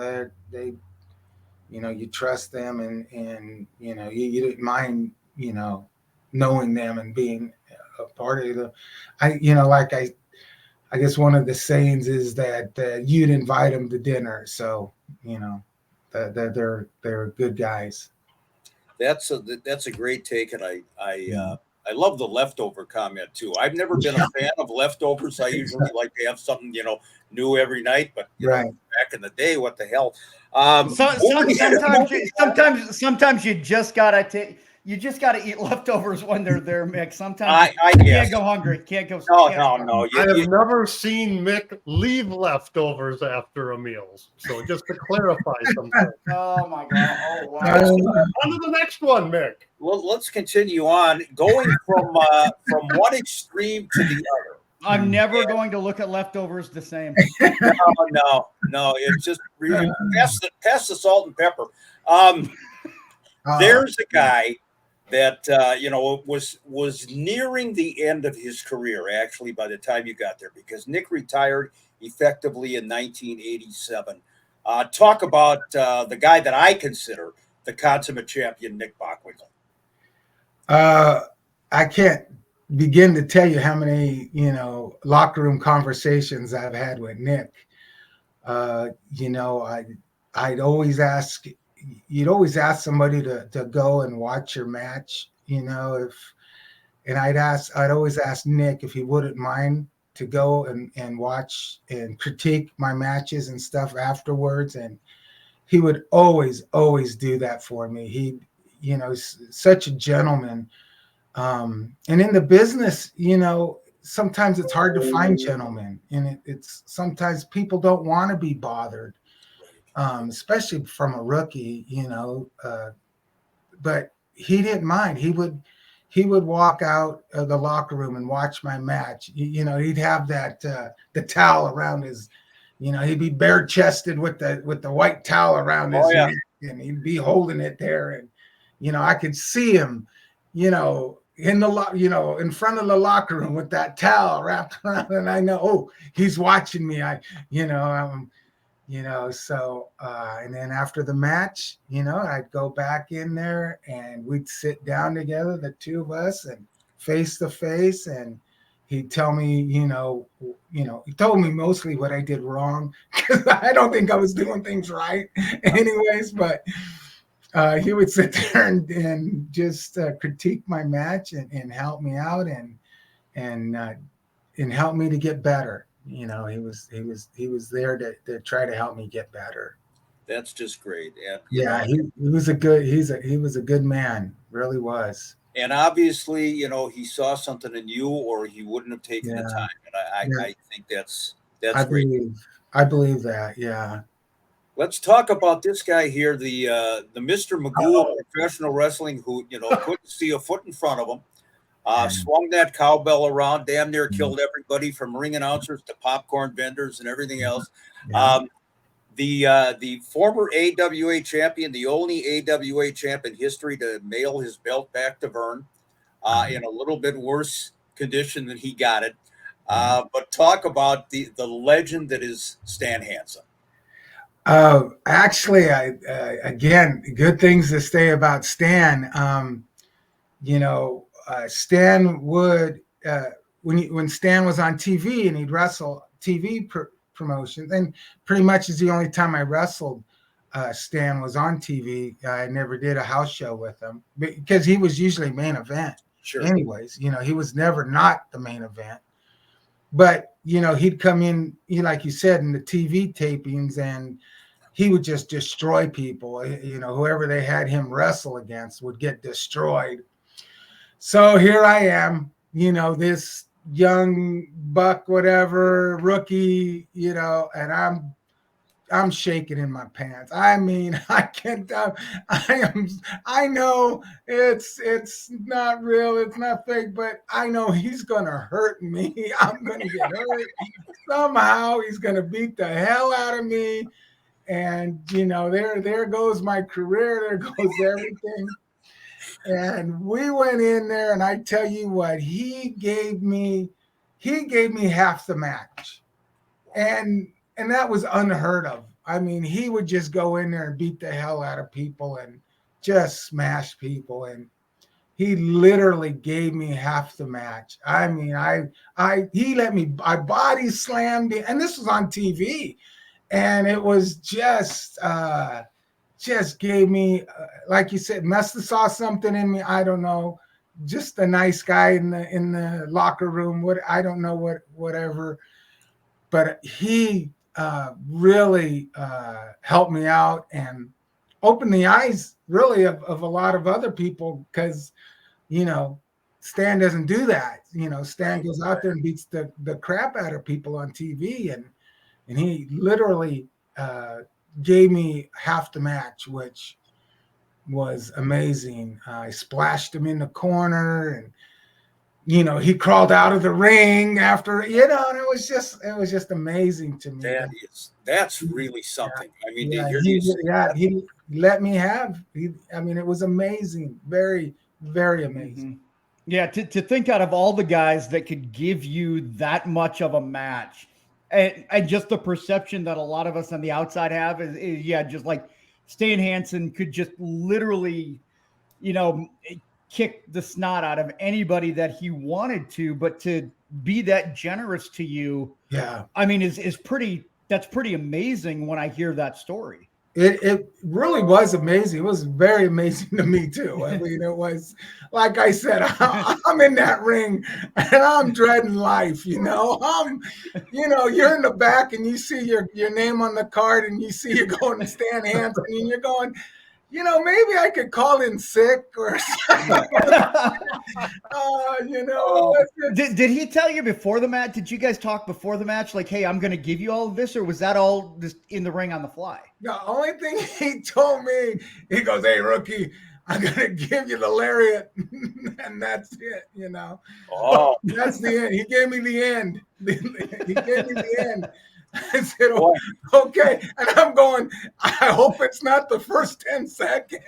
trust them and you didn't mind, knowing them and being a part of I guess one of the sayings is that you'd invite them to dinner. So, that they're good guys. That's a great take. And I love the leftover comment too. I've never been a fan of leftovers. I usually like to have something, new every night, but right. Back in the day, what the hell? Sometimes you just gotta You just got to eat leftovers when they're there, Mick. Sometimes I you guess. can't go hungry. Can't go. No, can't- no. I have never seen Mick leave leftovers after a meal. So just to clarify something. Oh my god! Oh wow! On to the next one, Mick. Well, let's continue on. Going from one extreme to the other. I'm never going to look at leftovers the same. No. It's just really pass the salt and pepper. There's a guy that was nearing the end of his career, actually, by the time you got there, because Nick retired effectively in 1987. Talk about the guy that I consider the consummate champion, Nick Bockwinkel. I can't begin to tell you how many, locker room conversations I've had with Nick. I'd always ask, you'd always ask somebody to go and watch your match, and I'd always ask Nick if he wouldn't mind to go and watch and critique my matches and stuff afterwards. And he would always do that for me. He's such a gentleman. And in the business, sometimes it's hard to find gentlemen, and it's sometimes people don't want to be bothered, especially from a rookie, but he didn't mind. He would walk out of the locker room and watch my match. He'd have that, the towel around his, he'd be bare chested with the white towel around his neck, and he'd be holding it there. And, I could see him, in the in front of the locker room with that towel wrapped around, and I know, he's watching me. So and then after the match, I'd go back in there and we'd sit down together, the two of us, and face to face, and he'd tell me, he told me mostly what I did wrong, because I don't think I was doing things right anyways, but he would sit there and just critique my match and help me out and help me to get better. He was there to try to help me get better. That's just great. And, he was a good man, really was. And obviously, he saw something in you, or he wouldn't have taken the time. And I think that's great. I believe that. Yeah. Let's talk about this guy here, the Mr. Magoo of professional wrestling, who couldn't see a foot in front of him. Swung that cowbell around, damn near killed everybody from ring announcers to popcorn vendors and everything else. The former AWA champion, the only AWA champ in history to mail his belt back to Vern in a little bit worse condition than he got it. But talk about the legend that is Stan Hansen. Actually, again, good things to say about Stan. Stan would when Stan was on TV and he'd wrestle TV promotions, and pretty much is the only time I wrestled. Stan was on TV. I never did a house show with him because he was usually main event. Sure. Anyways, he was never not the main event. But he'd come in, like you said, in the TV tapings, and he would just destroy people. Whoever they had him wrestle against would get destroyed. So here I am, this young buck, whatever, rookie, and I'm shaking in my pants. I mean, I know it's not real, it's not fake, but I know he's gonna hurt me. I'm gonna get hurt somehow. He's gonna beat the hell out of me. And there goes my career, there goes everything. And we went in there, and I tell you what, he gave me half the match. And that was unheard of. I mean, he would just go in there and beat the hell out of people and just smash people. And he literally gave me half the match. I mean, he let me, I body slammed him, and this was on TV. And it was just gave me, like you said, must have saw something in me. I don't know. Just a nice guy in the locker room. Whatever. But he really helped me out and opened the eyes really of a lot of other people, because, Stan doesn't do that. Stan goes out there and beats the crap out of people on TV, and he literally gave me half the match, which was amazing. I splashed him in the corner, and he crawled out of the ring after, and it was just amazing to me. That's really something. I mean, he let me have. It was amazing, very, very amazing. Mm-hmm. Yeah, to think out of all the guys that could give you that much of a match, and just the perception that a lot of us on the outside have is just like Stan Hansen could just literally, kick the snot out of anybody that he wanted to, but to be that generous to you, that's pretty amazing when I hear that story. It really was amazing. It was very amazing to me too. I mean, it was, like I said, I'm in that ring and I'm dreading life. You're in the back and you see your name on the card and you see you going to Stan Hansen and you're going, maybe I could call in sick or something. Did he tell you before the match? Did you guys talk before the match? Like, hey, I'm going to give you all of this, or was that all just in the ring on the fly? The only thing he told me, he goes, "Hey, rookie, I'm going to give you the lariat," and that's it. Oh, that's the end. He gave me the end. He gave me the end. I said, okay. And I'm going, I hope it's not the first 10 seconds.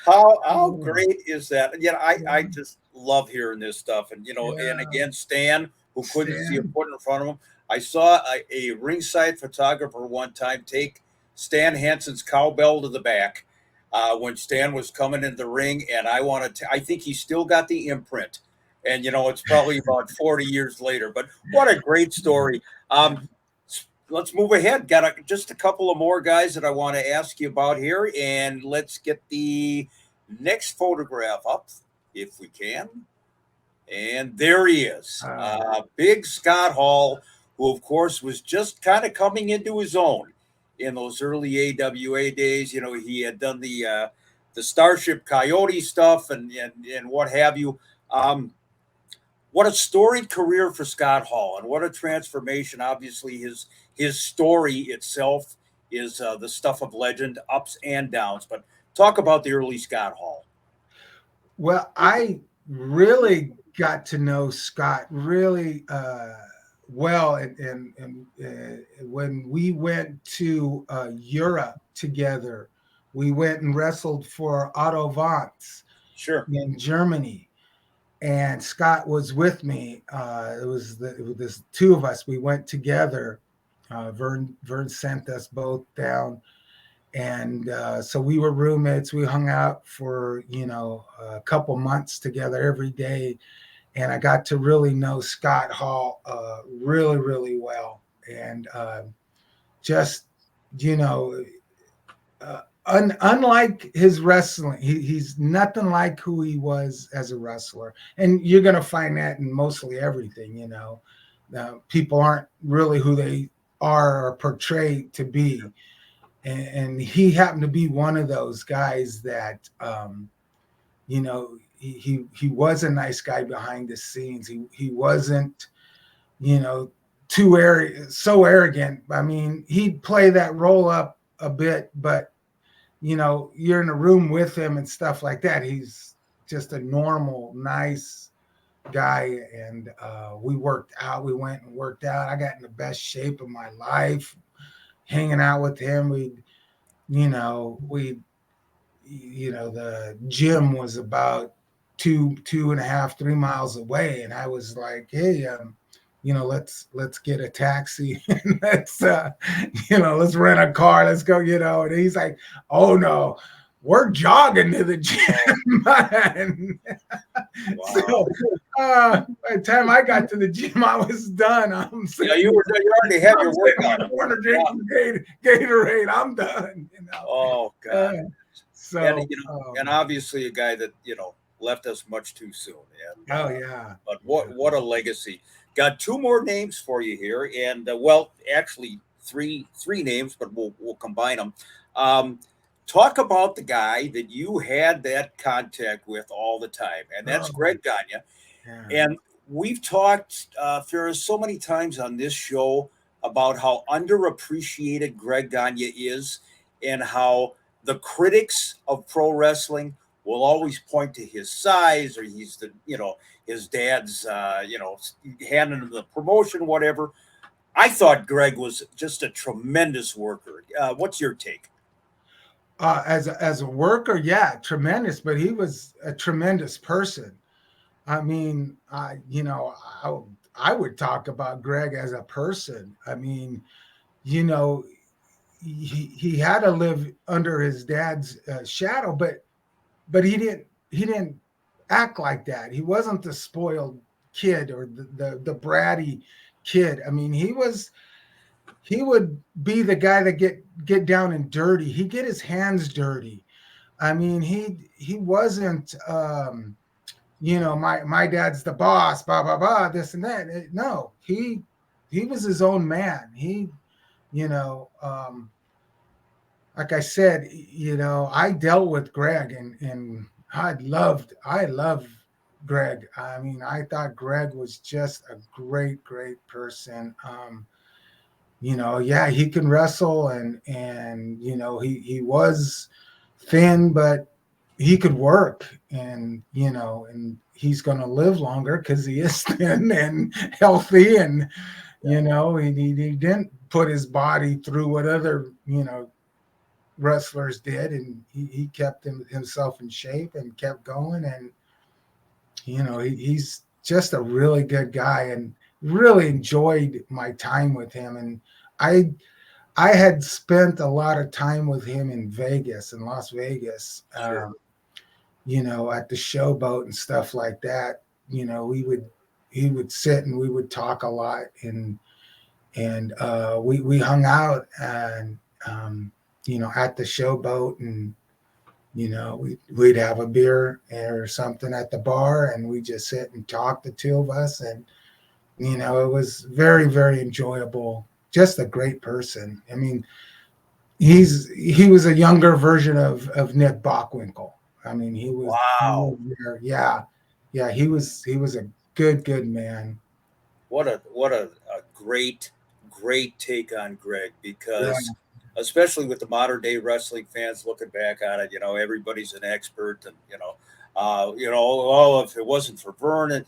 How great is that? I just love hearing this stuff. And, and again, Stan, who couldn't see a foot in front of him. I saw a ringside photographer one time take Stan Hansen's cowbell to the back when Stan was coming in the ring. And I think he still got the imprint. And, it's probably about 40 years later. But what a great story. Let's move ahead. Got just a couple of more guys that I want to ask you about here. And let's get the next photograph up, if we can. And there he is. Big Scott Hall, who, of course, was just kind of coming into his own in those early AWA days. He had done the Starship Coyote stuff and what have you. What a storied career for Scott Hall, and what a transformation. Obviously, his story itself is the stuff of legend, ups and downs. But talk about the early Scott Hall. Well, I really got to know Scott really well, and when we went to Europe together, we went and wrestled for Otto Wanz in Germany. And Scott was with me. It was the two of us. We went together. Vern sent us both down, and so we were roommates. We hung out for a couple months together every day, and I got to really know Scott Hall really, really well. And unlike his wrestling, he's nothing like who he was as a wrestler. And you're going to find that in mostly everything, people aren't really who they are or portrayed to be. And he happened to be one of those guys that, he was a nice guy behind the scenes. He wasn't, so arrogant. I mean, he'd play that role up a bit, but you're in a room with him and stuff like that. He's just a normal, nice guy. And we worked out. We went and worked out. I got in the best shape of my life hanging out with him. The gym was about 2.5, 3 miles away. And I was like, hey, let's get a taxi and let's rent a car. Let's go, and he's like, oh no, we're jogging to the gym. Wow. So by the time I got to the gym, I was done. You already had your workout. I want to drink Gatorade. I'm done. Oh God. And obviously a guy that left us much too soon. And, But what a legacy. Got two more names for you here, and actually three names, but we'll combine them. Talk about the guy that you had that contact with all the time, and that's Greg Gagne. Yeah. And we've talked, Ferris, so many times on this show about how underappreciated Greg Gagne is, and how the critics of pro wrestling will always point to his size, or he's his dad's, handing him the promotion, whatever. I thought Greg was just a tremendous worker. What's your take? As a worker, yeah, tremendous, but he was a tremendous person. I mean, I would talk about Greg as a person. I mean, he had to live under his dad's shadow, but he didn't act like that. He wasn't the spoiled kid or the bratty kid. I mean, he would be the guy that get down and dirty. He'd get his hands dirty. I mean, he wasn't my dad's the boss, blah blah blah, this and that. No, he was his own man. Like I said, I dealt with Greg, and I loved Greg. I mean, I thought Greg was just a great person. Yeah, he can wrestle, and he was thin, but he could work, and he's going to live longer because he is thin and healthy, and he didn't put his body through what other wrestlers did, and he kept himself in shape and kept going, and he's just a really good guy, and really enjoyed my time with him. And I had spent a lot of time with him in Las Vegas, Sure. At the showboat and stuff like that. He would sit and we would talk a lot, and we hung out, and at the showboat, and we'd have a beer or something at the bar, and we just sit and talk, the two of us, and it was very, very enjoyable. Just a great person. I mean, he was a younger version of Nick Bockwinkel. I mean, he was Wow. Yeah, he was a good man. What a great take on Greg, because especially with the modern day wrestling fans looking back on it, everybody's an expert, and if it wasn't for Vernon,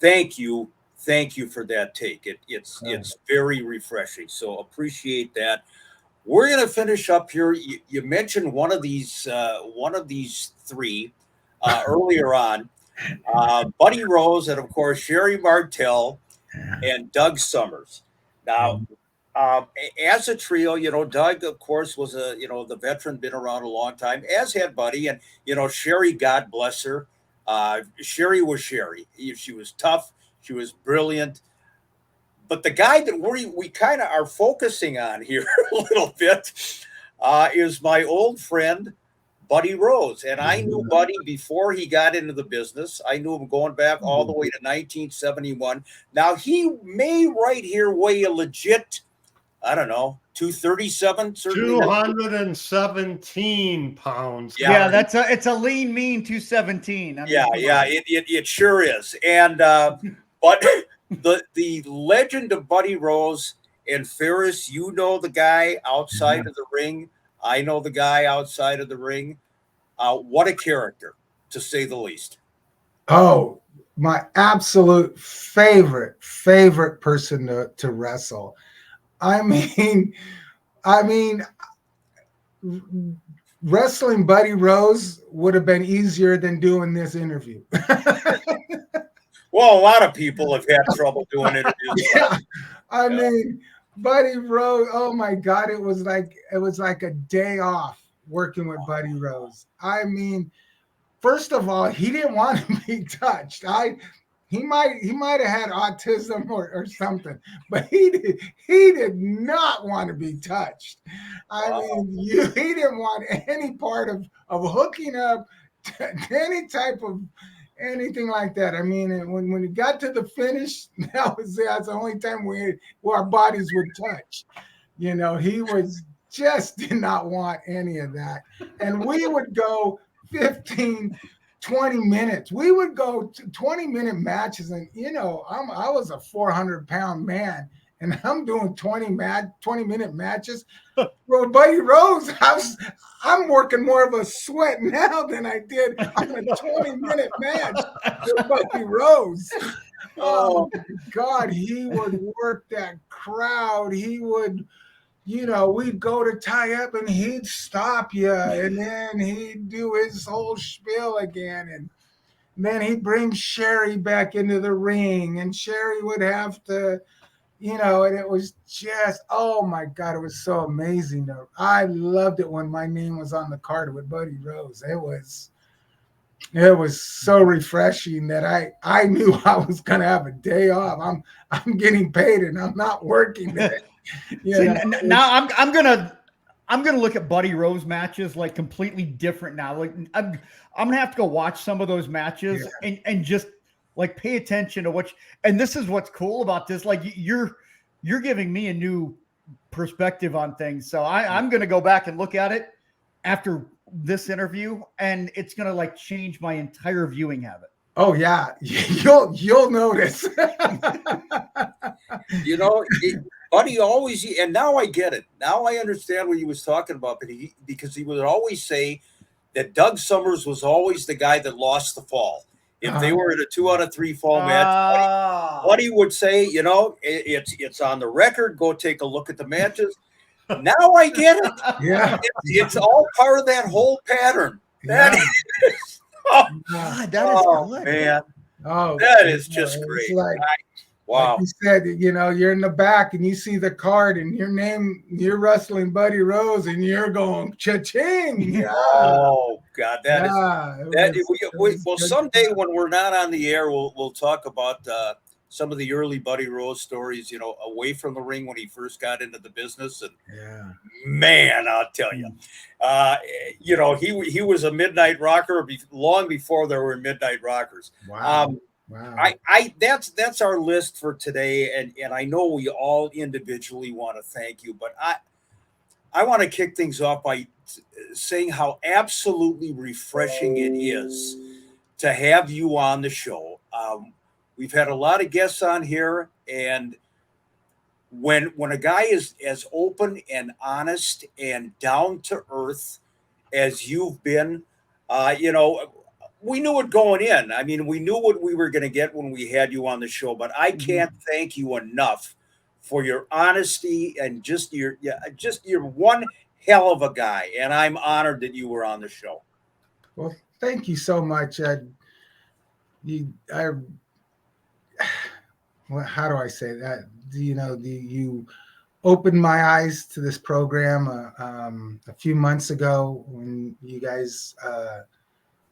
thank you for that take. It's very refreshing. So appreciate that. We're gonna finish up here. You mentioned one of these three earlier on, Buddy Rose, and of course Sherry Martel and Doug Summers. Now, as a trio, Doug, of course, was the veteran, been around a long time, as had Buddy, and Sherry, God bless her. Sherry was Sherry. She was tough. She was brilliant. But the guy that we kind of are focusing on here a little bit is my old friend, Buddy Rose. And I knew Buddy before he got into the business. I knew him going back all the way to 1971. Now, he may right here weigh a legit, I don't know, 237, certainly. 217 pounds. Yeah, it's a lean, mean 217. I mean, it sure is. And but the legend of Buddy Rose, and Ferris, the guy outside of the ring. I know the guy outside of the ring. What a character, to say the least. Oh, my absolute favorite person to wrestle. I mean, wrestling Buddy Rose would have been easier than doing this interview. Well, a lot of people have had trouble doing interviews. Yeah, I mean, Buddy Rose. Oh my God, it was like a day off working with Buddy Rose. I mean, first of all, he didn't want to be touched. He might have had autism or something, but he did not want to be touched. I mean, he didn't want any part of hooking up to any type of anything like that. I mean, when it got to the finish, that's the only time our bodies would touch. You know, he was just did not want any of that. And we would go 15, 20 minutes. We would go to 20-minute matches. And, you know, I was a 400-pound man, and I'm doing 20-minute matches. Well, Buddy Rose, I'm working more of a sweat now than I did on a 20-minute match with Buddy Rose. Oh, God, he would work that crowd. He would, you know, we'd go to tie up and he'd stop you, and then he'd do his whole spiel again. And then he'd bring Sherry back into the ring, and Sherry would have to, you know, and it was just, oh my God, it was so amazing. I loved it when my name was on the card with Buddy Rose. It was so refreshing that I knew I was going to have a day off. I'm getting paid and I'm not working today. Now I'm gonna look at Buddy Rose matches like completely different now. Like I'm gonna have to go watch some of those matches and just like pay attention to and this is what's cool about this. Like you're giving me a new perspective on things. So I'm gonna go back and look at it after this interview, and it's gonna like change my entire viewing habit. Oh yeah, you'll notice. You know, Buddy always, and now I get it. Now I understand what he was talking about, because he would always say that Doug Summers was always the guy that lost the fall. If they were in a 2 out of 3 fall match, Buddy would say, you know, it's on the record. Go take a look at the matches. Now I get it. Yeah, it's all part of that whole pattern. Yeah. That is, God, that is good, man. Oh, that is just great. Wow. Like you said, you know, you're in the back and you see the card and you're wrestling Buddy Rose and you're going cha-ching. Yeah. Oh God, well, someday when we're not on the air, we'll talk about some of the early Buddy Rose stories, you know, away from the ring when he first got into the business. And man, I'll tell you, you know, he was a midnight rocker long before there were midnight rockers. Wow. Wow. That's our list for today, and I know we all individually want to thank you, but I want to kick things off by saying how absolutely refreshing it is to have you on the show. We've had a lot of guests on here, and when a guy is as open and honest and down to earth as you've been, you know, we knew it going in. I mean, we knew what we were going to get when we had you on the show, but I can't thank you enough for your honesty and just you're one hell of a guy. And I'm honored that you were on the show. Well, thank you so much. How do I say that? You know, you opened my eyes to this program a few months ago when you guys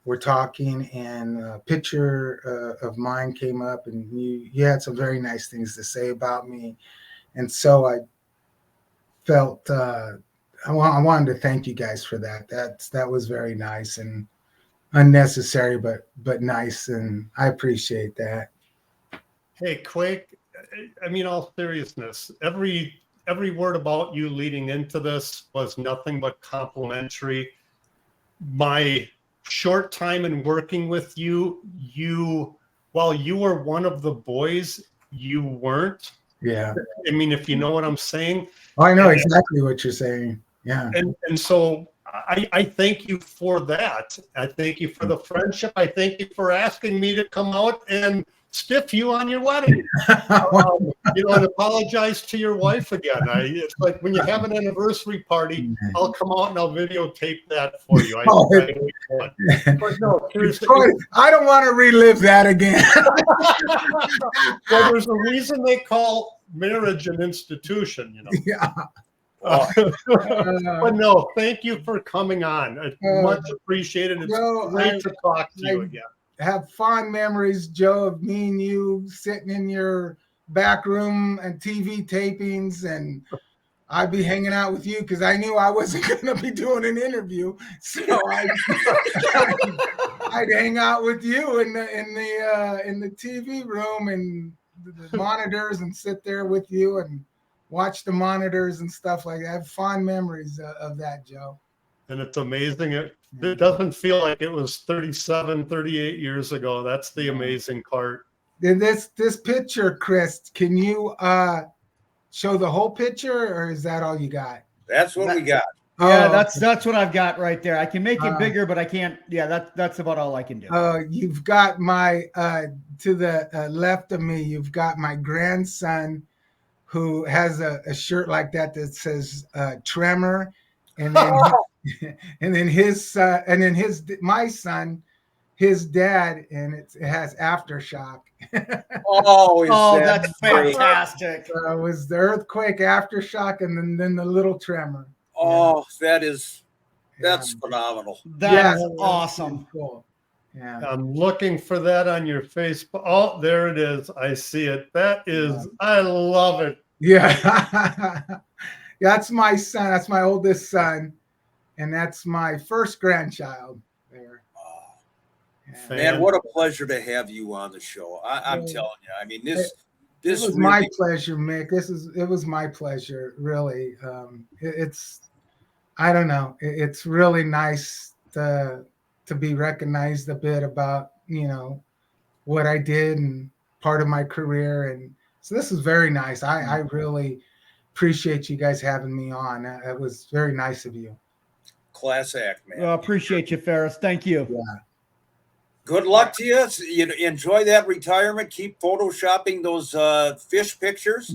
were talking, and a picture of mine came up, and you had some very nice things to say about me. And so I felt I wanted to thank you guys for that. That was very nice and unnecessary, but nice, and I appreciate that. Hey, Quake, I mean, all seriousness, every word about you leading into this was nothing but complimentary. My short time in working with you, while you were one of the boys, you weren't. Yeah. I mean, if you know what I'm saying. I know exactly what you're saying. Yeah. And so I thank you for that. I thank you for the friendship. I thank you for asking me to come out and stiff you on your wedding. You know, and apologize to your wife again. It's like when you have an anniversary party, I'll come out and I'll videotape that for you. But no, I don't want to relive that again. Well, there's a reason they call marriage an institution, you know. Yeah. But no, thank you for coming on. It's much appreciated. It's great to talk to you again. Have fond memories, Joe, of me and you sitting in your back room and TV tapings, and I'd be hanging out with you because I knew I wasn't going to be doing an interview, so I'd hang out with you in the TV room and the monitors and sit there with you, and watch the monitors and stuff like that. I have fond memories of that, Joe. And it's amazing. It doesn't feel like it was 37, 38 years ago. That's the amazing part. This picture, Chris, can you show the whole picture, or is that all you got? That's what we got. Yeah, Oh, that's what I've got right there. I can make it bigger, but I can't. Yeah, that's about all I can do. You've got my to the left of me. You've got my grandson, who has a shirt like that says "Tremor," and then and then my son, his dad, and it has Aftershock. Oh, That's fantastic. It was the Earthquake, Aftershock, and then the little Tremor. Oh, that's phenomenal. That's awesome. Cool. Yeah. I'm looking for that on your Facebook. Oh, there it is. I see it. That is, I love it. Yeah. That's my son. That's my oldest son. And that's my first grandchild there. Man, what a pleasure to have you on the show. I'm telling you. I mean, this was really... my pleasure, Mick. It was my pleasure, really. I don't know. It's really nice to be recognized a bit about, what I did and part of my career. And so this is very nice. I really appreciate you guys having me on. It was very nice of you. Class act, man. Well, appreciate you, Ferris. Thank you. Yeah. Good luck to you. You enjoy that retirement. Keep photoshopping those fish pictures.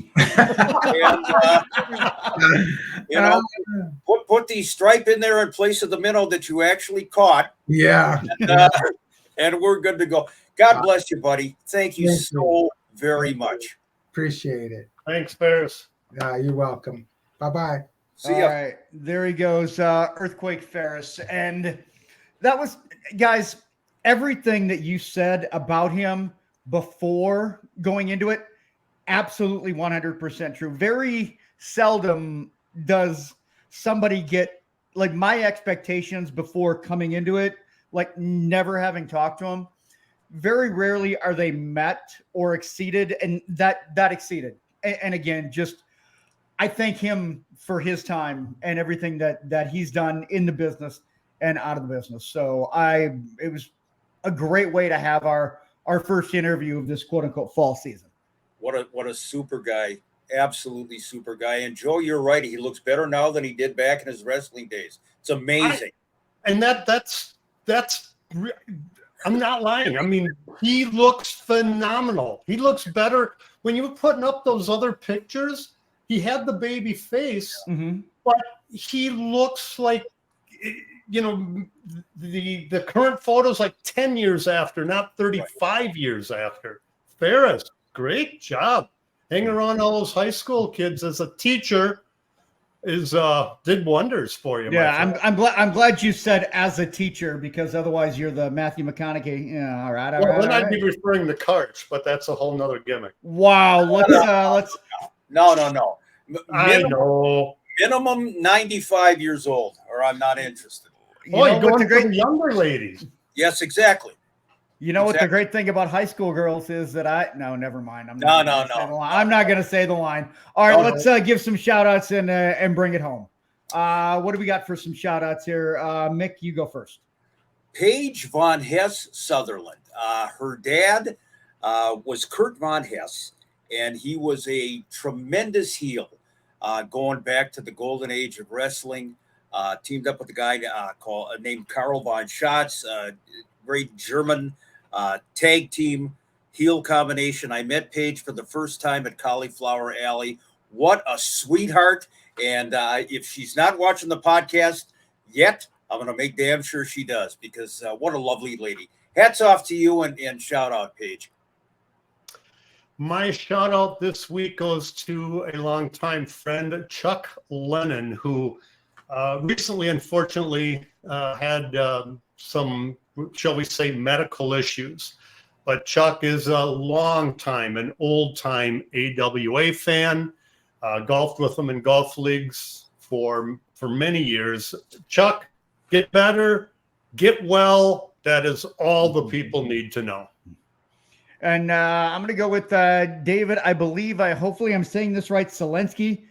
And, put the stripe in there in place of the minnow that you actually caught. Yeah. And we're good to go. God bless you, buddy. Thank you so very much. Appreciate it. Thanks, Ferris. You're welcome. Bye-bye. See ya. All right. There he goes, Earthquake Ferris. And that was, guys, everything that you said about him before going into it, absolutely 100% true. Very seldom does somebody get, like, my expectations before coming into it, like never having talked to him. Very rarely are they met or exceeded, and that exceeded. And again, just I thank him for his time and everything that he's done in the business and out of the business. So it was a great way to have our first interview of this quote unquote fall season. What a super guy. Absolutely super guy. And Joe, you're right. He looks better now than he did back in his wrestling days. It's amazing. That's I'm not lying. I mean, he looks phenomenal. He looks better. When you were putting up those other pictures, he had the baby face, but he looks like, the current photos like 10 years after, not 35 years after. Ferris, great job. Hanging around all those high school kids as a teacher did wonders for you. Yeah, I'm glad you said as a teacher, because otherwise you're the Matthew McConaughey. Yeah, all right. Then I'd be referring to Karch, but that's a whole nother gimmick. Wow, let's. No. I know. Minimum 95 years old, or I'm not interested. You're going for the younger ladies. Yes, exactly. You know what the great thing about high school girls is that never mind. I'm not going to say the line. All right, let's give some shout outs and bring it home. What do we got for some shout outs here? Mick, you go first. Paige Von Hess Sutherland. Her dad was Kurt Von Hess, and he was a tremendous heel going back to the golden age of wrestling. Teamed up with a guy named Karl Von Schatz, great German tag team heel combination. I met Paige for the first time at Cauliflower Alley. What a sweetheart. And if she's not watching the podcast yet, I'm going to make damn sure she does, because what a lovely lady. Hats off to you and shout out, Paige. My shout out this week goes to a longtime friend, Chuck Lennon, who recently, unfortunately, had some, shall we say, medical issues. But Chuck is a an old-time AWA fan, golfed with him in golf leagues for many years. Chuck, get better, get well. That is all the people need to know. And I'm going to go with David. Hopefully I'm saying this right. Selensky.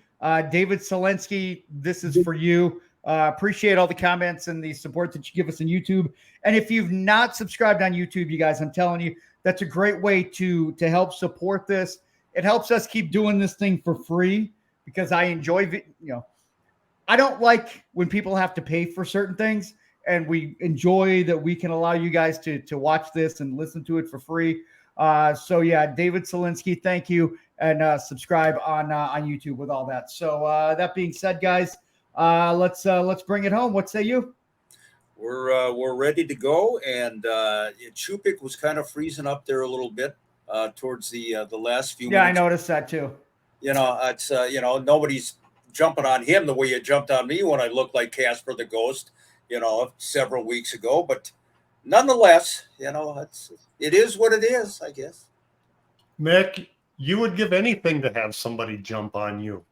David Selensky, this is for you. Appreciate all the comments and the support that you give us on YouTube. And if you've not subscribed on YouTube, you guys, I'm telling you, that's a great way to help support this. It helps us keep doing this thing for free because I enjoy, I don't like when people have to pay for certain things, and we enjoy that we can allow you guys to watch this and listen to it for free. So yeah, David Selensky, thank you, and subscribe on YouTube with all that. So that being said, guys, let's bring it home. What say you? We're ready to go, and Chupik was kind of freezing up there a little bit towards the last few minutes. Yeah, I noticed that too. It's nobody's jumping on him the way you jumped on me when I looked like Casper the Ghost, several weeks ago. But nonetheless, it is what it is, I guess. Mick, you would give anything to have somebody jump on you.